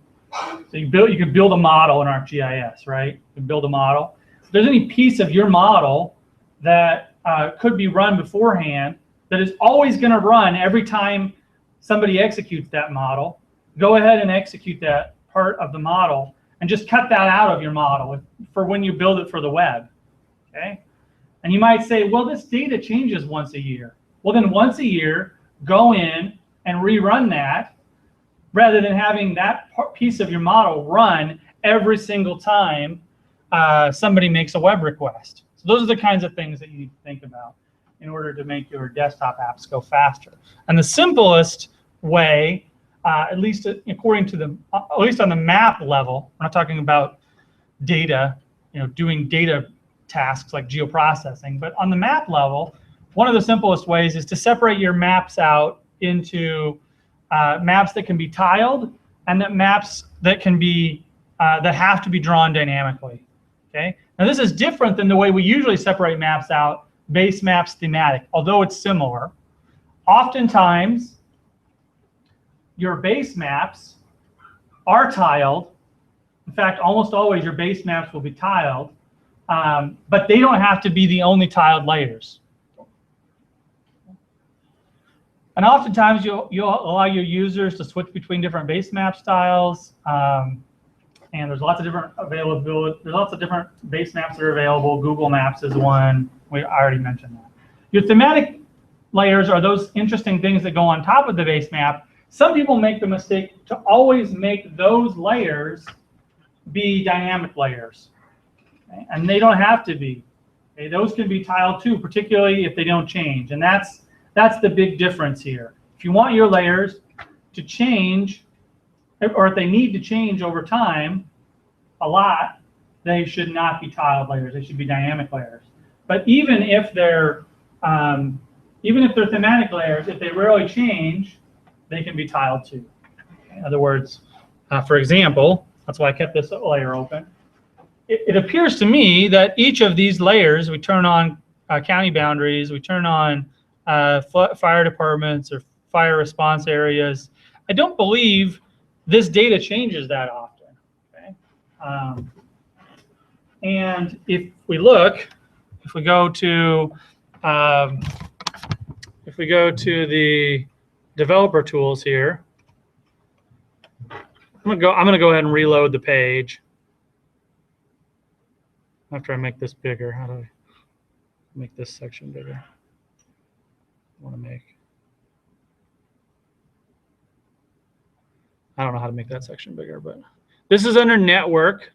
you could build a model in ArcGIS, right? You can build a model. If there's any piece of your model that could be run beforehand that is always going to run every time somebody executes that model, go ahead and execute that part of the model and just cut that out of your model for when you build it for the web. Okay. And you might say, well, this data changes once a year. Well, then once a year, go in and rerun that rather than having that piece of your model run every single time somebody makes a web request. So those are the kinds of things that you need to think about in order to make your desktop apps go faster. And the simplest way, at least according to at least on the map level, we're not talking about data, doing data tasks like geoprocessing, but on the map level, one of the simplest ways is to separate your maps out into maps that can be tiled and maps that can be that have to be drawn dynamically. Okay. Now this is different than the way we usually separate maps out, base maps, thematic, although it's similar. Oftentimes, your base maps are tiled. In fact, almost always your base maps will be tiled, but they don't have to be the only tiled layers. And oftentimes you'll allow your users to switch between different base map styles. And there's lots of different availability. There's lots of different base maps that are available. Google Maps is one. I already mentioned that. Your thematic layers are those interesting things that go on top of the base map. Some people make the mistake to always make those layers be dynamic layers. Okay? And they don't have to be. Okay? Those can be tiled too, particularly if they don't change. And that's the big difference here. If you want your layers to change, or if they need to change over time a lot, they should not be tiled layers. They should be dynamic layers. But even if they're thematic layers, if they rarely change, they can be tiled too. In other words, for example, that's why I kept this layer open. It appears to me that each of these layers, we turn on county boundaries, we turn on fire departments or fire response areas. I don't believe this data changes that often. Okay? And if we go to the developer tools here, I'm gonna go ahead and reload the page after I make this bigger. How do I make this section bigger? I don't know how to make that section bigger, but this is under network.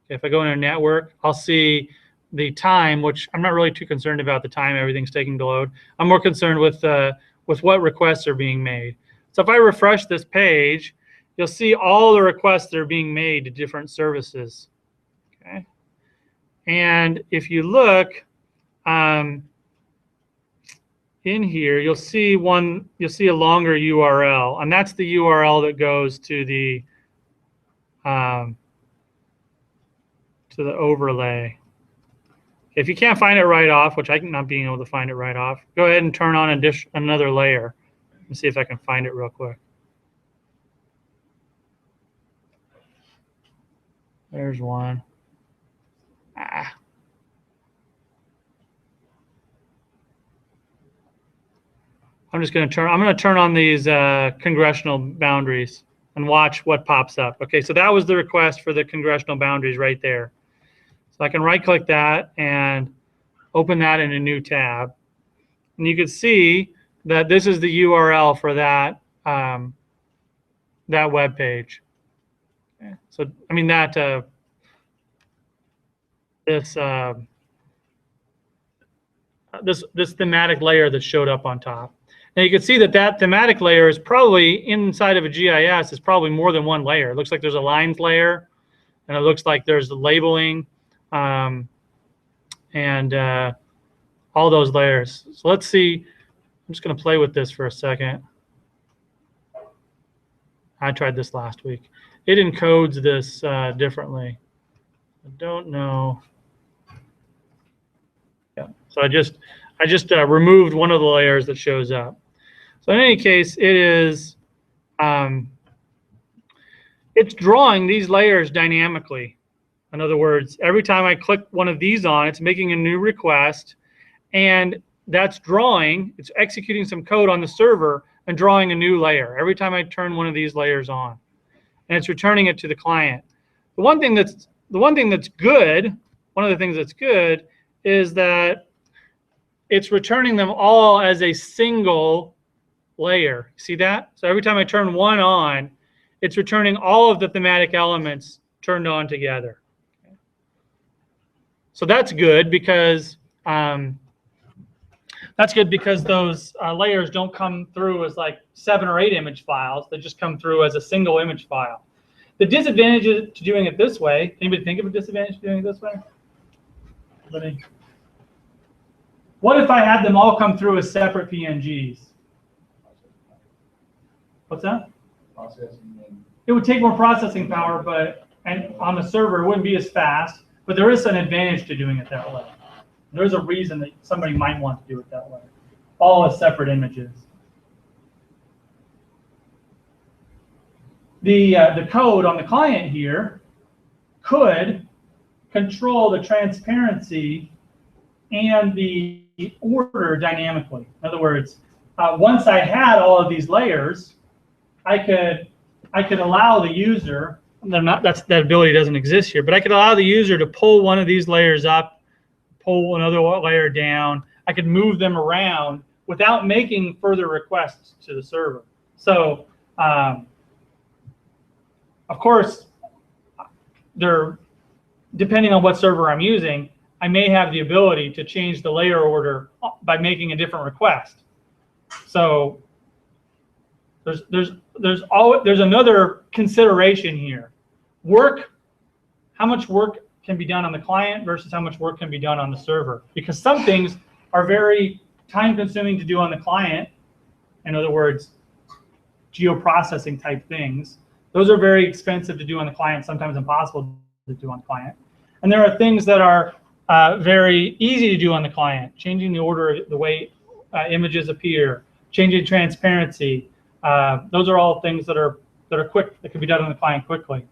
Okay, if I go into network, I'll see the time, which I'm not really too concerned about the time everything's taking to load. I'm more concerned with what requests are being made. So if I refresh this page, you'll see all the requests that are being made to different services. Okay. And if you look in here, you'll see a longer URL, and that's the URL that goes to the overlay. If you can't find it right off, which I'm not being able to find it right off, go ahead and turn on another layer. Let me see if I can find it real quick. There's one. I'm going to turn on these congressional boundaries and watch what pops up. Okay, so that was the request for the congressional boundaries right there. So I can right click that and open that in a new tab. And you can see that this is the URL for that that web page. Okay. So I mean that this thematic layer that showed up on top. Now you can see that thematic layer is probably inside of a GIS is probably more than one layer. It looks like there's a lines layer, and it looks like there's the labeling, and all those layers. So let's see. I'm just going to play with this for a second. I tried this last week. It encodes this differently. I don't know. Yeah. So I just removed one of the layers that shows up. So in any case, it is it's drawing these layers dynamically. In other words, every time I click one of these on, it's making a new request, and that's drawing. It's executing some code on the server and drawing a new layer every time I turn one of these layers on, and it's returning it to the client. One of the things that's good is that it's returning them all as a single layer. See that? So every time I turn one on, it's returning all of the thematic elements turned on together. So that's good because those layers don't come through as like 7 or 8 image files. They just come through as a single image file. The disadvantage to doing it this way, anybody think of a disadvantage to doing it this way? Anybody? What if I had them all come through as separate PNGs? What's that? It would take more processing power, and on the server it wouldn't be as fast, but there is an advantage to doing it that way. There's a reason that somebody might want to do it that way. All as separate images. The code on the client here could control the transparency and the order dynamically. In other words, once I had all of these layers, I could allow the user. That ability doesn't exist here, but I could allow the user to pull one of these layers up, pull another layer down. I could move them around without making further requests to the server. So, of course, depending on what server I'm using, I may have the ability to change the layer order by making a different request. So there's another consideration here. How much work can be done on the client versus how much work can be done on the server. Because some things are very time-consuming to do on the client. In other words, geoprocessing type things. Those are very expensive to do on the client, sometimes impossible to do on the client. And there are things that are very easy to do on the client, changing the order, the way images appear, changing transparency. Those are all things that are quick, that can be done on the client quickly.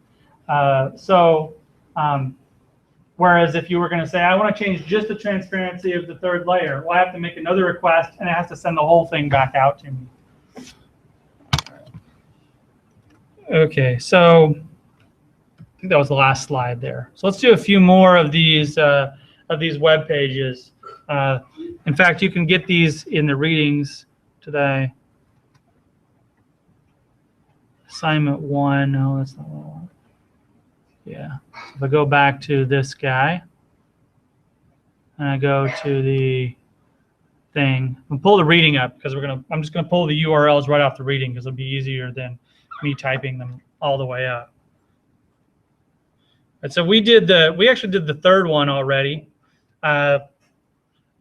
Whereas if you were going to say, I want to change just the transparency of the third layer, well, I have to make another request, and it has to send the whole thing back out to me. Okay, so I think that was the last slide there. So let's do a few more of these web pages. In fact, you can get these in the readings today. Assignment 1. No, that's not what I want. Yeah. So if I go back to this guy, and I go to the thing, and pull the reading up because I'm just gonna pull the URLs right off the reading because it'll be easier than me typing them all the way up. And so we actually did the third one already.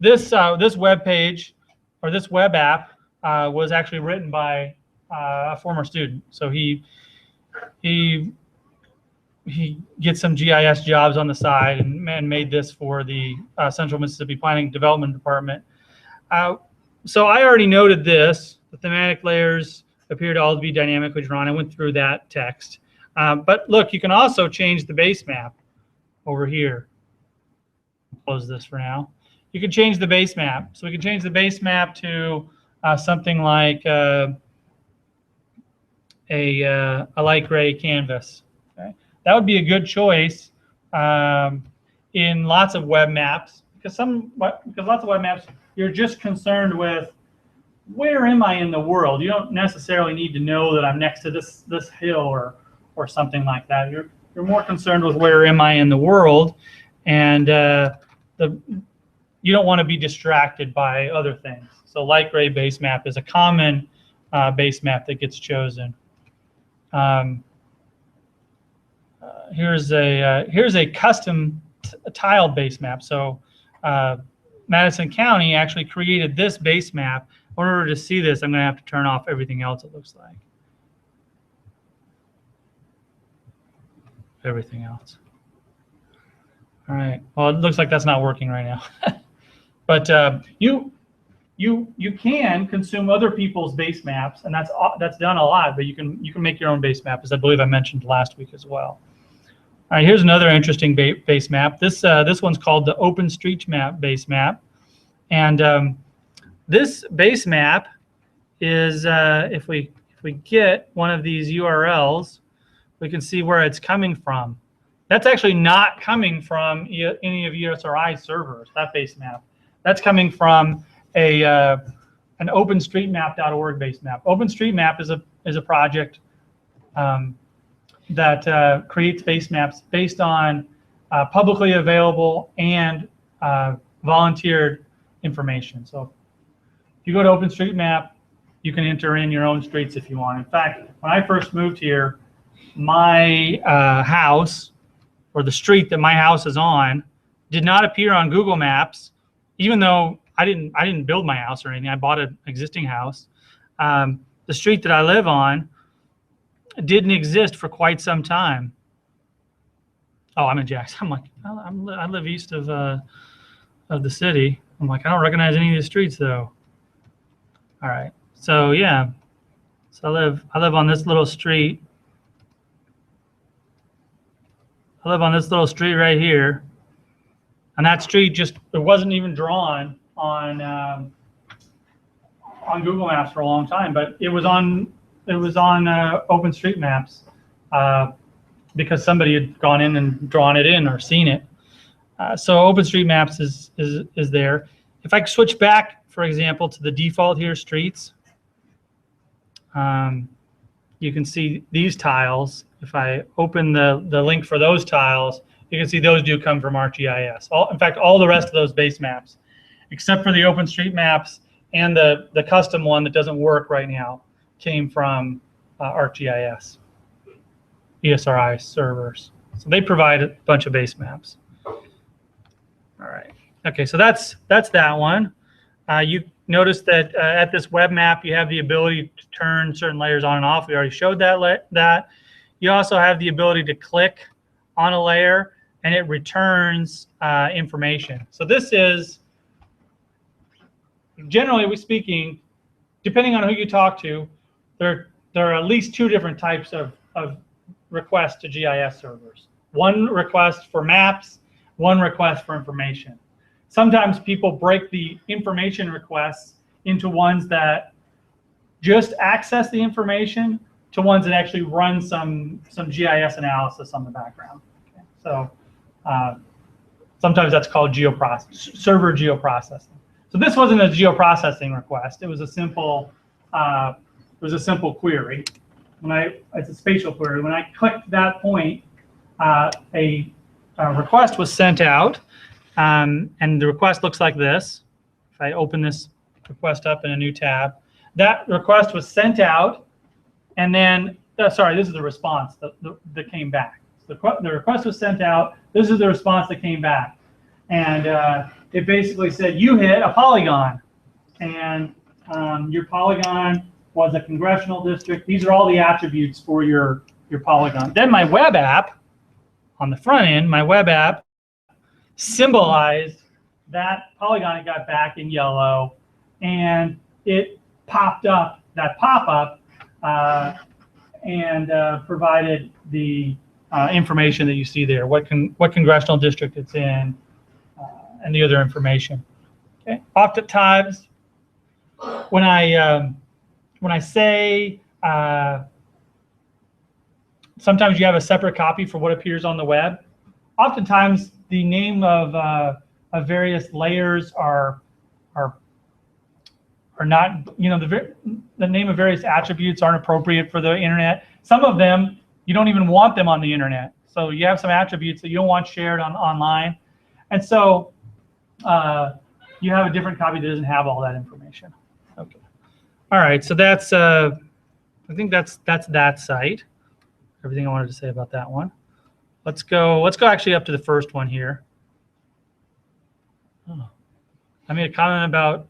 This web page or this web app was actually written by a former student. So he gets some GIS jobs on the side and made this for the Central Mississippi Planning Development Department. So I already noted this. The thematic layers appear to all be dynamically drawn. I went through that text. But look, you can also change the base map over here. Close this for now. You can change the base map. So we can change the base map to something like a light gray canvas. Okay? That would be a good choice in lots of web maps because lots of web maps you're just concerned with where am I in the world. You don't necessarily need to know that I'm next to this hill or something like that. You're more concerned with where am I in the world, and you don't want to be distracted by other things. So light gray base map is a common base map that gets chosen. Here's a custom tiled base map. So Madison County actually created this base map. In order to see this, I'm going to have to turn off everything else, it looks like. Everything else. All right. Well, it looks like that's not working right now. But you can consume other people's base maps, and that's done a lot. But you can make your own base map, as I believe I mentioned last week as well. All right. Here's another interesting base map. This one's called the OpenStreetMap base map, and this base map is if we get one of these URLs, we can see where it's coming from. That's actually not coming from any of ESRI's servers, that base map. That's coming from an OpenStreetMap.org base map. OpenStreetMap is a project that creates base maps based on publicly available and volunteered information. So if you go to OpenStreetMap, you can enter in your own streets if you want. In fact, when I first moved here, my house, or the street that my house is on, did not appear on Google Maps, even though I didn't build my house or anything. I bought an existing house. The street that I live on didn't exist for quite some time. Oh, I'm in Jackson. I'm like, I live east of the city. I'm like, I don't recognize any of the streets though. All right. So yeah. So I live on this little street. I live on this little street right here, and that street it wasn't even drawn on Google Maps for a long time, but it was on OpenStreetMaps because somebody had gone in and drawn it in or seen it. So OpenStreetMaps is there. If I switch back, for example, to the default here, streets, you can see these tiles. If I open the link for those tiles, you can see those do come from ArcGIS. In fact, all the rest of those base maps, except for the OpenStreetMaps and the custom one that doesn't work right now, came from ArcGIS, ESRI servers. So they provide a bunch of base maps. All right. Okay, so that's that one. You notice that at this web map, you have the ability to turn certain layers on and off. We already showed that. You also have the ability to click on a layer and it returns information. So this is, generally speaking, depending on who you talk to, there are at least two different types of requests to GIS servers. One request for maps, one request for information. Sometimes people break the information requests into ones that just access the information to ones that actually run some GIS analysis on the background. Okay. So sometimes that's called server geoprocessing. So this wasn't a geoprocessing request. It was a simple query. It's a spatial query. When I clicked that point, a request was sent out, and the request looks like this. If I open this request up in a new tab, that request was sent out, and then, sorry, this is the response that came back. The request was sent out. This is the response that came back. And it basically said, you hit a polygon. And your polygon was a congressional district. These are all the attributes for your polygon. Then my web app, on the front end, my web app symbolized that polygon it got back in yellow. And it popped up, that pop-up, and provided the information that you see there, what congressional district it's in, and the other information. Okay. Oftentimes, when I say sometimes you have a separate copy for what appears on the web, oftentimes the name of various layers are not, the name of various attributes aren't appropriate for the internet. Some of them, you don't even want them on the internet. So you have some attributes that you don't want shared online. And so you have a different copy that doesn't have all that information. Okay. All right, so that's, I think that's that site. Everything I wanted to say about that one. Let's go actually up to the first one here. Oh. I made a comment about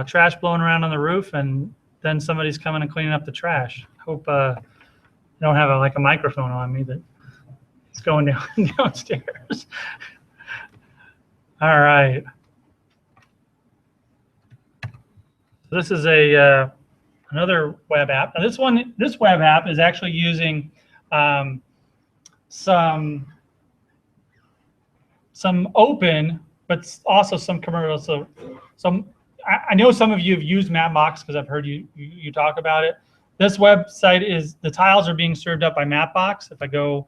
trash blowing around on the roof, and then somebody's coming and cleaning up the trash. Hope I don't have a microphone on me that it's going downstairs. All right. So this is another web app. Now this web app is actually using some open, but also some commercial. So I know some of you have used Mapbox because I've heard you talk about it. This website the tiles are being served up by Mapbox. If I go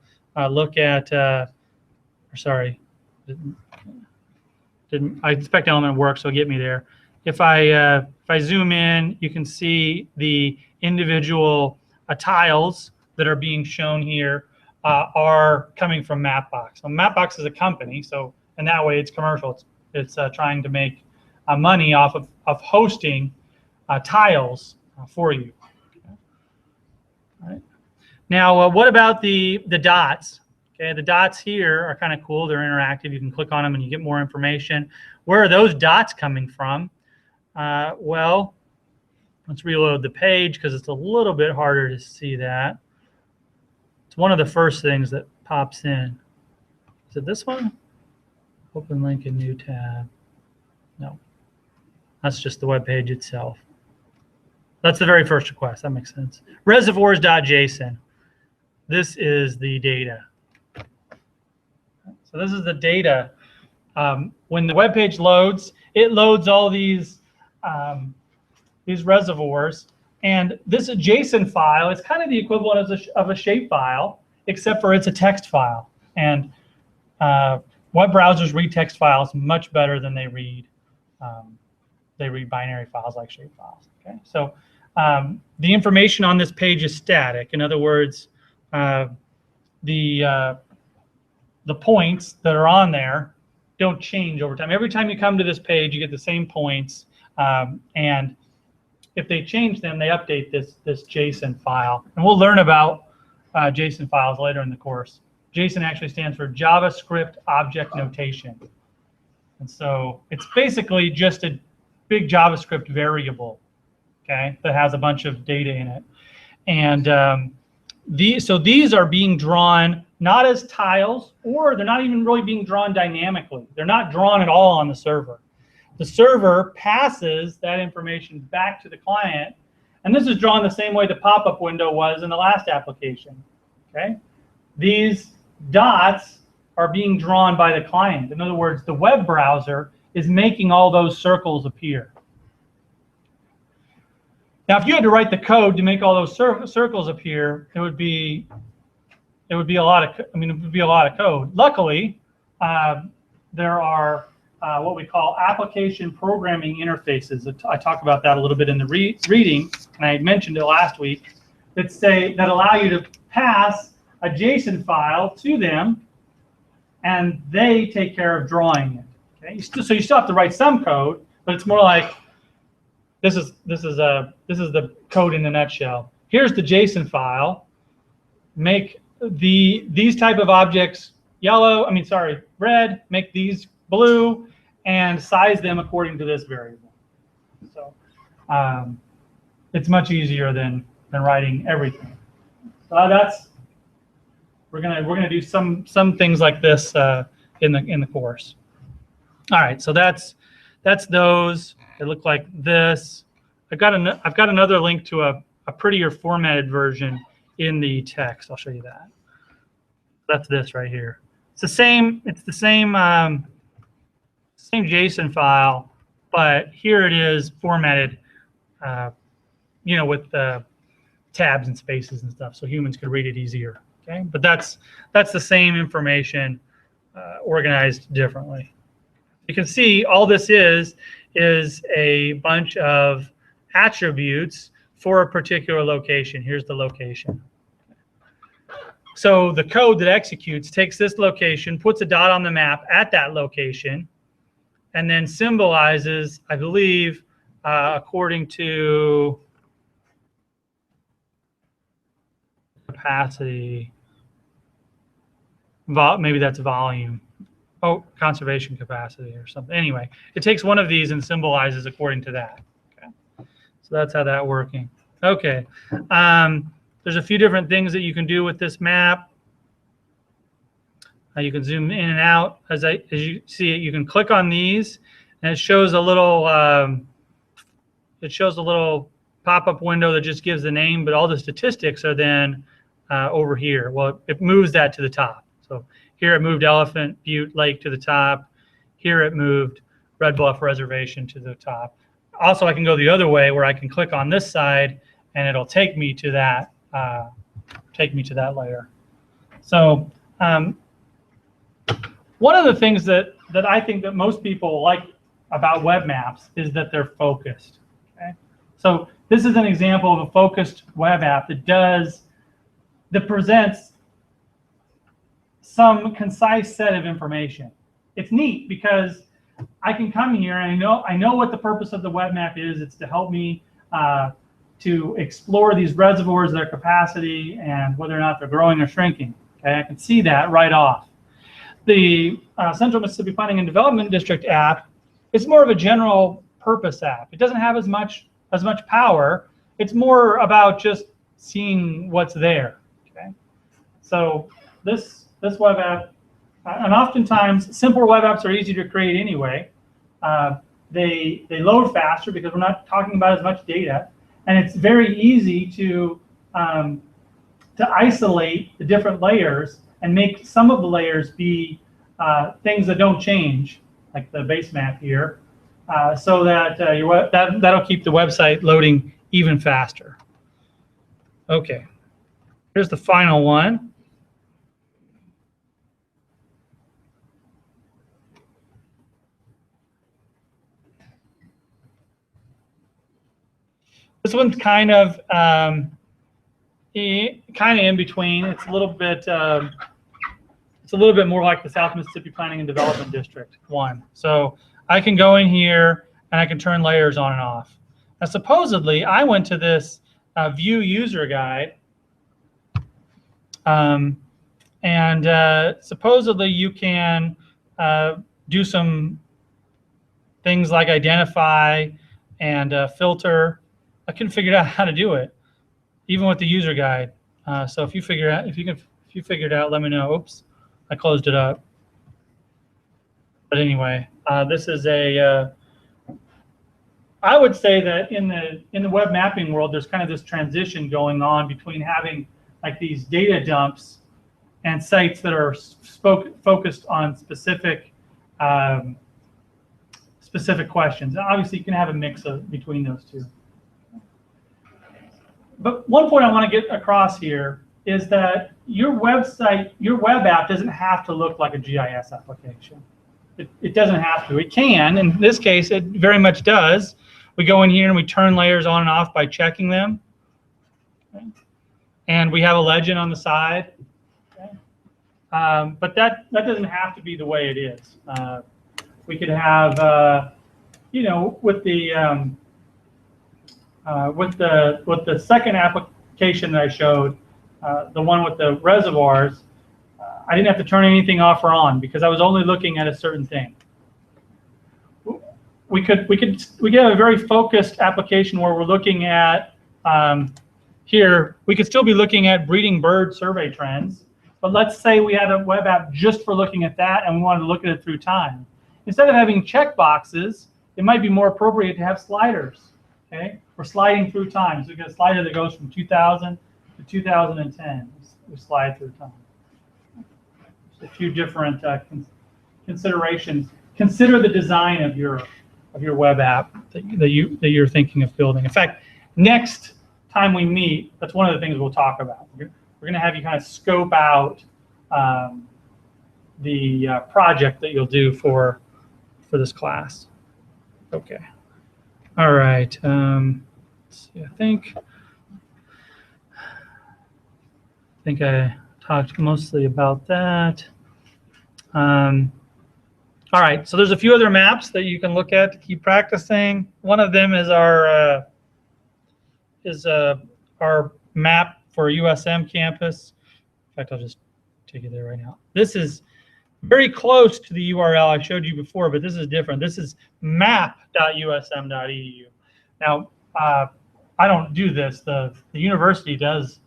look at, sorry, I expect element work, so get me there. If I zoom in, you can see the individual tiles that are being shown here are coming from Mapbox. So Mapbox is a company, so in that way it's commercial. It's trying to make money off of hosting tiles for you. Okay. All right. Now, what about the dots? Okay, the dots here are kind of cool. They're interactive. You can click on them and you get more information. Where are those dots coming from? Well, let's reload the page because it's a little bit harder to see that. It's one of the first things that pops in. Is it this one? Open link in new tab. No. That's just the web page itself. That's the very first request. That makes sense. Reservoirs.json. This is the data. So this is the data. When the web page loads, it loads all these reservoirs. And this JSON file is kind of the equivalent of a shape file, except for it's a text file. And web browsers read text files much better than they read binary files like shape files. Okay, so the information on this page is static. In other words, the points that are on there don't change over time. Every time you come to this page, you get the same points, and if they change them, they update this JSON file. And we'll learn about JSON files later in the course. JSON actually stands for JavaScript Object Notation. And so it's basically just a big JavaScript variable, okay, that has a bunch of data in it. And so these are being drawn not as tiles, or they're not even really being drawn dynamically. They're not drawn at all on the server. The server passes that information back to the client, and this is drawn the same way the pop-up window was in the last application. Okay, these dots are being drawn by the client. In other words, the web browser is making all those circles appear. Now, if you had to write the code to make all those circles appear, it would be a lot of code. Luckily, there are what we call application programming interfaces. I talk about that a little bit in the reading, and I mentioned it last week, that allow you to pass a JSON file to them, and they take care of drawing it. Okay, so you still have to write some code, but it's more like this is the code in a nutshell. Here's the JSON file. Make these type of objects red, make these blue, and size them according to this variable. So it's much easier than writing everything. So we're gonna do some things like this in the course. All right, so that's those. They look like this. I've got another link to a prettier formatted version in the text. I'll show you that. That's this right here. It's the same JSON file, but here it is formatted, with tabs and spaces and stuff, so humans could read it easier. Okay, but that's the same information organized differently. You can see all this is a bunch of attributes for a particular location. Here's the location. So the code that executes takes this location, puts a dot on the map at that location, and then symbolizes, I believe, according to capacity, maybe that's volume. Oh, conservation capacity or something. Anyway, it takes one of these and symbolizes according to that. Okay. So that's how that's working. Okay. There's a few different things that you can do with this map. You can zoom in and out. As you see it, you can click on these, and it shows a little pop-up window that just gives the name, but all the statistics are then over here. Well, it moves that to the top. So here it moved Elephant Butte Lake to the top. Here it moved Red Bluff Reservation to the top. Also, I can go the other way where I can click on this side, and it'll take me to that layer. So one of the things that I think that most people like about web maps is that they're focused. Okay? So this is an example of a focused web app that presents some concise set of information. It's neat because I can come here and I know what the purpose of the web map is. It's to help me to explore these reservoirs, their capacity, and whether or not they're growing or shrinking. Okay, I can see that right off. The Central Mississippi Planning and Development District app is more of a general purpose app. It doesn't have as much power. It's more about just seeing what's there. Okay, so this web app, and oftentimes simple web apps are easy to create anyway. They load faster because we're not talking about as much data, and it's very easy to isolate the different layers and make some of the layers be things that don't change, like the base map here, so that that'll keep the website loading even faster. Okay, here's the final one. This one's kind of in between. It's a little bit more like the South Mississippi Planning and Development District one. So I can go in here and I can turn layers on and off. Now supposedly I went to this view user guide, and supposedly you can do some things like identify and filter. I couldn't figure out how to do it, even with the user guide. So if you figure it out, let me know. Oops, I closed it up. But anyway, this is I would say that in the web mapping world, there's kind of this transition going on between having like these data dumps and sites that are focused on specific questions. And obviously, you can have a mix between those two. But one point I want to get across here is that your website, your web app doesn't have to look like a GIS application. It doesn't have to. It can. In this case, it very much does. We go in here and we turn layers on and off by checking them. Okay. And we have a legend on the side. Okay. But that doesn't have to be the way it is. We could have, with the second application that I showed, the one with the reservoirs, I didn't have to turn anything off or on because I was only looking at a certain thing. We could have a very focused application where we're looking at here. We could still be looking at breeding bird survey trends, but let's say we had a web app just for looking at that, and we wanted to look at it through time. Instead of having check boxes, it might be more appropriate to have sliders. Okay, we're sliding through time. So we got a slider that goes from 2000 to 2010. We slide through time. Just a few different considerations. Consider the design of your web app that you're thinking of building. In fact, next time we meet, that's one of the things we'll talk about. We're going to have you kind of scope out the project that you'll do for this class. Okay. All right. Let's see. I think I talked mostly about that. All right, so there's a few other maps that you can look at to keep practicing. One of them is our map for USM campus. In fact, I'll just take you there right now. This is very close to the URL I showed you before, but this is different. This is map.usm.edu. Now, I don't do this. The university does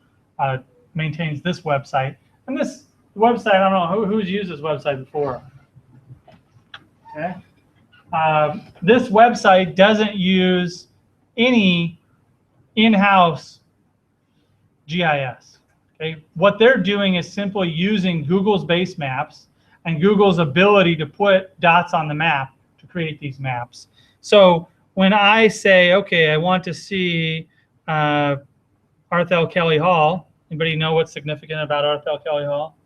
maintains this website, and this website, I don't know who's used this website before. Okay. This website doesn't use any in-house GIS. Okay. What they're doing is simply using Google's base maps and Google's ability to put dots on the map to create these maps. So when I say, okay, I want to see Arthel Kelly Hall, anybody know what's significant about Arthel Kelly Hall?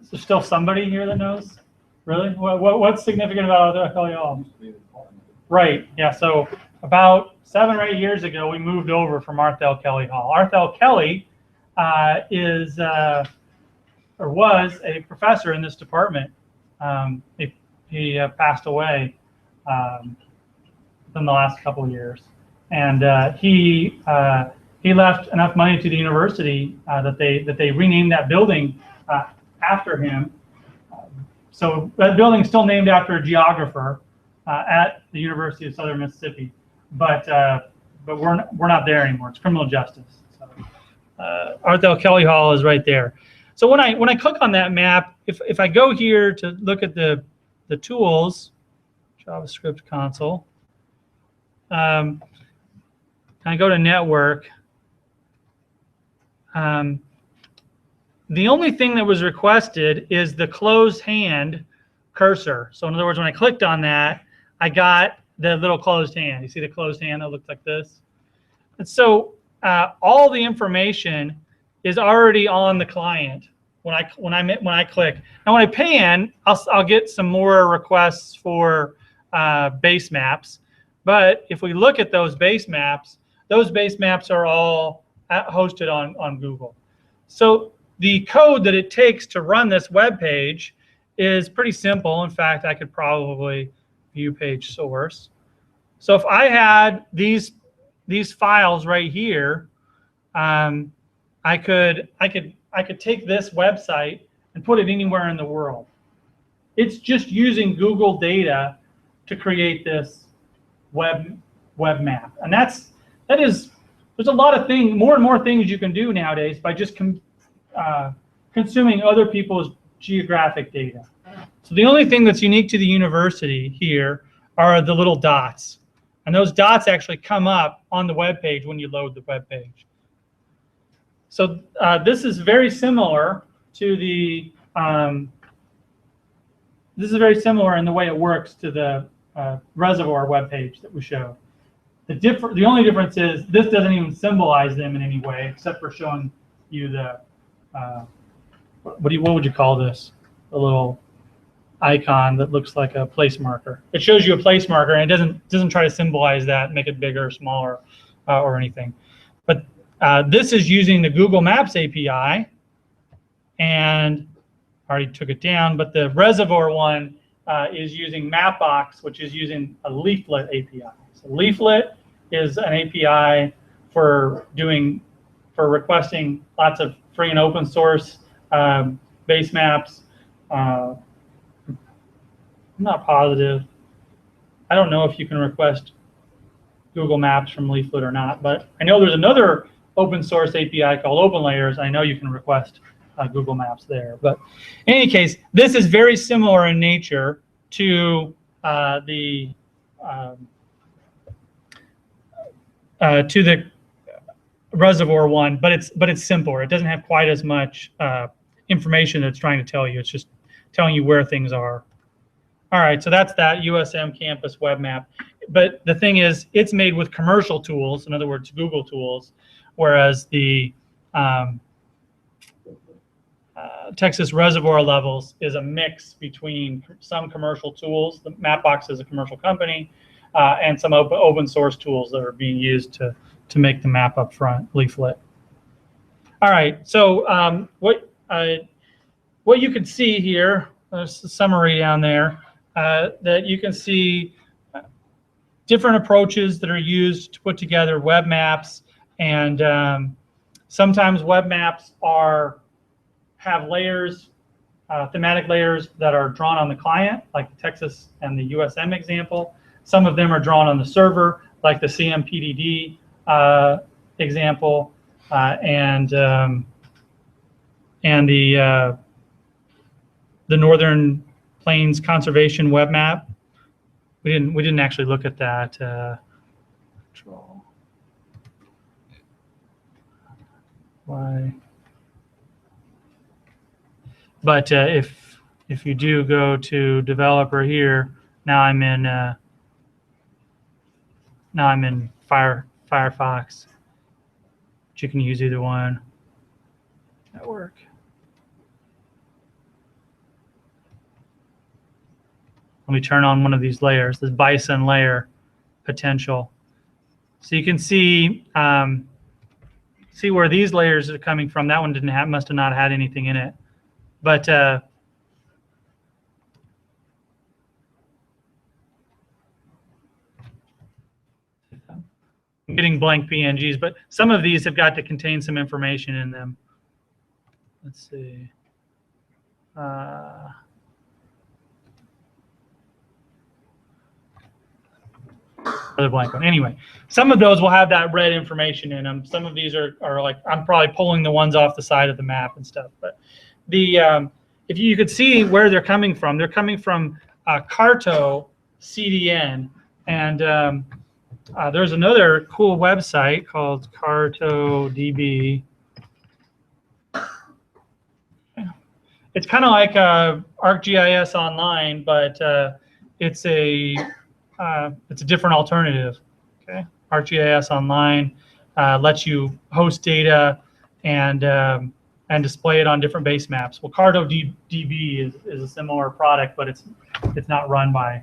Is there still somebody here that knows? Really? What's significant about Arthel Kelly Hall? Right, yeah, so about 7 or 8 years ago, we moved over from Arthel Kelly Hall. Arthel Kelly was a professor in this department. He passed away within the last couple of years, and he left enough money to the university that they renamed that building after him. So that building's still named after a geographer at the University of Southern Mississippi, but we're not there anymore. It's criminal justice. So, Arthel Kelly Hall is right there. So when I click on that map, if I go here to look at the tools, JavaScript console, I go to network. The only thing that was requested is the closed hand cursor. So in other words, when I clicked on that, I got the little closed hand. You see the closed hand that looks like this? And so all the information is already on the client when I click. Now when I pan, I'll get some more requests for base maps. But if we look at those base maps are all hosted on Google. So the code that it takes to run this web page is pretty simple. In fact, I could probably view page source. So if I had these files right here, I could take this website and put it anywhere in the world. It's just using Google data to create this web map, and there's a lot of things, more and more things you can do nowadays by just consuming other people's geographic data. So the only thing that's unique to the university here are the little dots, and those dots actually come up on the web page when you load the web page. So this is very similar to the this is very similar in the way it works to the reservoir web page that we showed. The only difference is this doesn't even symbolize them in any way, except for showing you the what would you call this? A little icon that looks like a place marker. It shows you a place marker, and it doesn't try to symbolize that, make it bigger or smaller or anything. But this is using the Google Maps API, and I already took it down. But the reservoir one is using Mapbox, which is using a Leaflet API. So Leaflet is an API for for requesting lots of free and open source base maps. I'm not positive. I don't know if you can request Google Maps from Leaflet or not, but I know there's another open source API called OpenLayers. I know you can request Google Maps there. But in any case, this is very similar in nature to the reservoir one, but it's simpler. It doesn't have quite as much information that it's trying to tell you. It's just telling you where things are. All right, so that's that USM Campus Web Map. But the thing is, it's made with commercial tools, in other words, Google tools, whereas the Texas Reservoir Levels is a mix between some commercial tools. The Mapbox is a commercial company, and some open source tools that are being used to make the map up front leaflet. All right, so what you can see here, there's a summary down there, that you can see different approaches that are used to put together web maps, and sometimes web maps have layers, thematic layers that are drawn on the client, like the Texas and the USM example. Some of them are drawn on the server, like the CMPDD example, and the Northern Plains Conservation Web Map. We didn't actually look at that. Control. Why? But if you do go to developer here, now I'm in Firefox. But you can use either one. That work. Let me turn on one of these layers, this bison layer potential. So you can see where these layers are coming from. That one must have not had anything in it. But I'm getting blank PNGs, but some of these have got to contain some information in them. Let's see. Another blank one. Anyway, some of those will have that red information in them. Some of these are like, I'm probably pulling the ones off the side of the map and stuff. But the if you could see where they're coming from Carto CDN, and there's another cool website called CartoDB. It's kind of like ArcGIS Online, but it's a different alternative. Okay, ArcGIS Online lets you host data and display it on different base maps. Well, CartoDB is a similar product, but it's not run by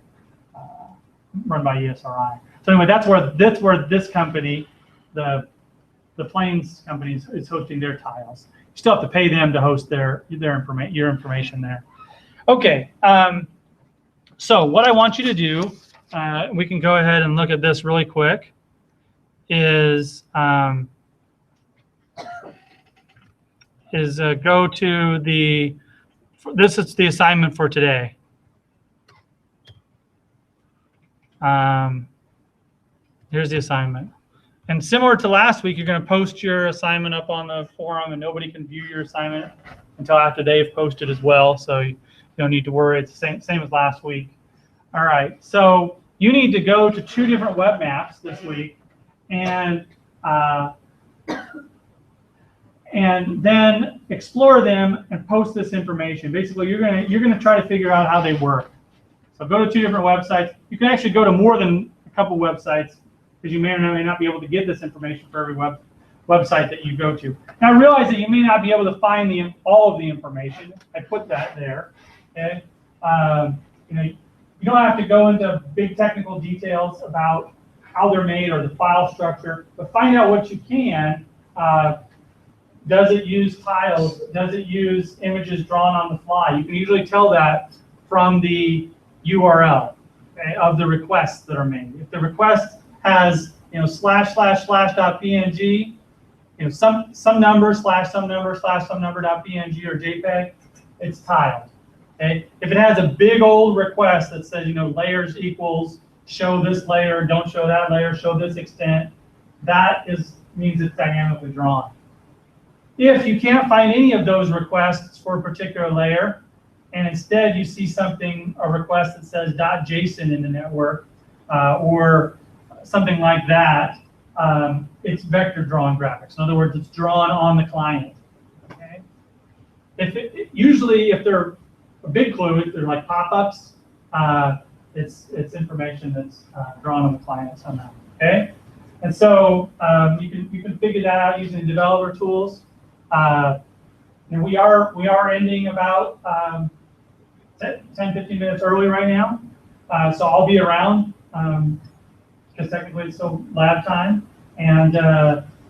ESRI. So anyway, that's where this company, the Plains company, is hosting their tiles. You still have to pay them to host your information there. Okay, so what I want you to do, we can go ahead and look at this really quick, is go to this is the assignment for today. Here's the assignment. And similar to last week, you're going to post your assignment up on the forum, and nobody can view your assignment until after they've posted as well. So you don't need to worry. It's the same as last week. All right. So you need to go to 2 different web maps this week, and then explore them and post this information. Basically, you're gonna try to figure out how they work. So go to 2 different websites. You can actually go to more than a couple websites, because you may or may not be able to get this information for every website that you go to. Now realize that you may not be able to find all of the information. I put that there. Okay, you don't have to go into big technical details about how they're made or the file structure, but find out what you can. Does it use tiles? Does it use images drawn on the fly? You can usually tell that from the URL, okay, of the requests that are made. If the request has ///.png, some number slash some number slash some number.png or JPEG, it's tiled. Okay? If it has a big old request that says, layers equals show this layer, don't show that layer, show this extent, that means it's dynamically drawn. If you can't find any of those requests for a particular layer, and instead you see a request that says .json in the network, or something like that, it's vector drawn graphics. In other words, it's drawn on the client. Okay? Usually, if they're a big clue, if they're like pop-ups, it's information that's drawn on the client somehow. Okay, and so you can figure that out using developer tools. And we are ending about 10-15 minutes early right now, so I'll be around because technically it's still lab time. And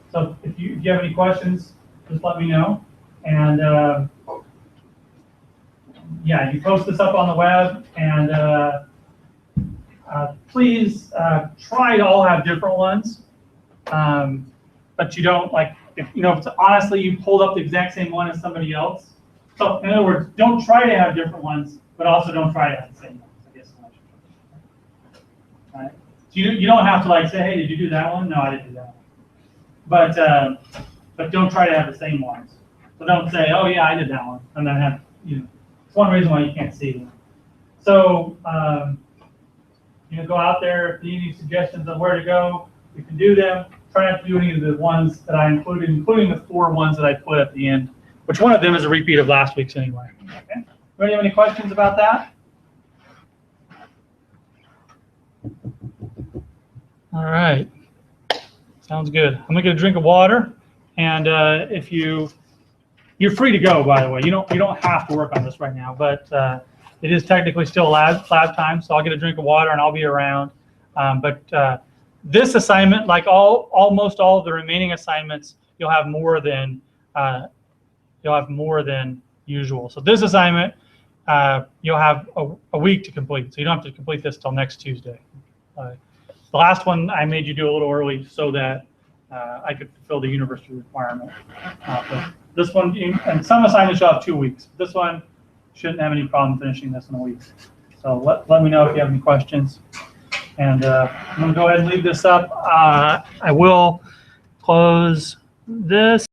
so if you have any questions, just let me know. And yeah, you post this up on the web, and please try to all have different ones, but you don't if honestly you pulled up the exact same one as somebody else. So in other words, don't try to have different ones, but also don't try to have the same ones. I guess. Right? So you don't have to say, hey, did you do that one? No, I didn't do that one. But don't try to have the same ones. So don't say, oh yeah, I did that one, and then have It's one reason why you can't see them. So go out there. If you need any suggestions on where to go, you can do them. Try not to do any of the ones that I included, including the 4 ones that I put at the end, which one of them is a repeat of last week's anyway. Okay. Anybody have any questions about that? All right. Sounds good. I'm gonna get a drink of water, and if you're free to go, by the way. You don't have to work on this right now, but it is technically still lab time, so I'll get a drink of water and I'll be around. But this assignment, like almost all of the remaining assignments, you'll have more than usual. So this assignment, you'll have a week to complete, so you don't have to complete this till next Tuesday. The last one I made you do a little early so that I could fulfill the university requirement. But this one, and some assignments you'll have 2 weeks. This one shouldn't have any problem finishing this in a week. So let me know if you have any questions. And I'm going to go ahead and leave this up. I will close this.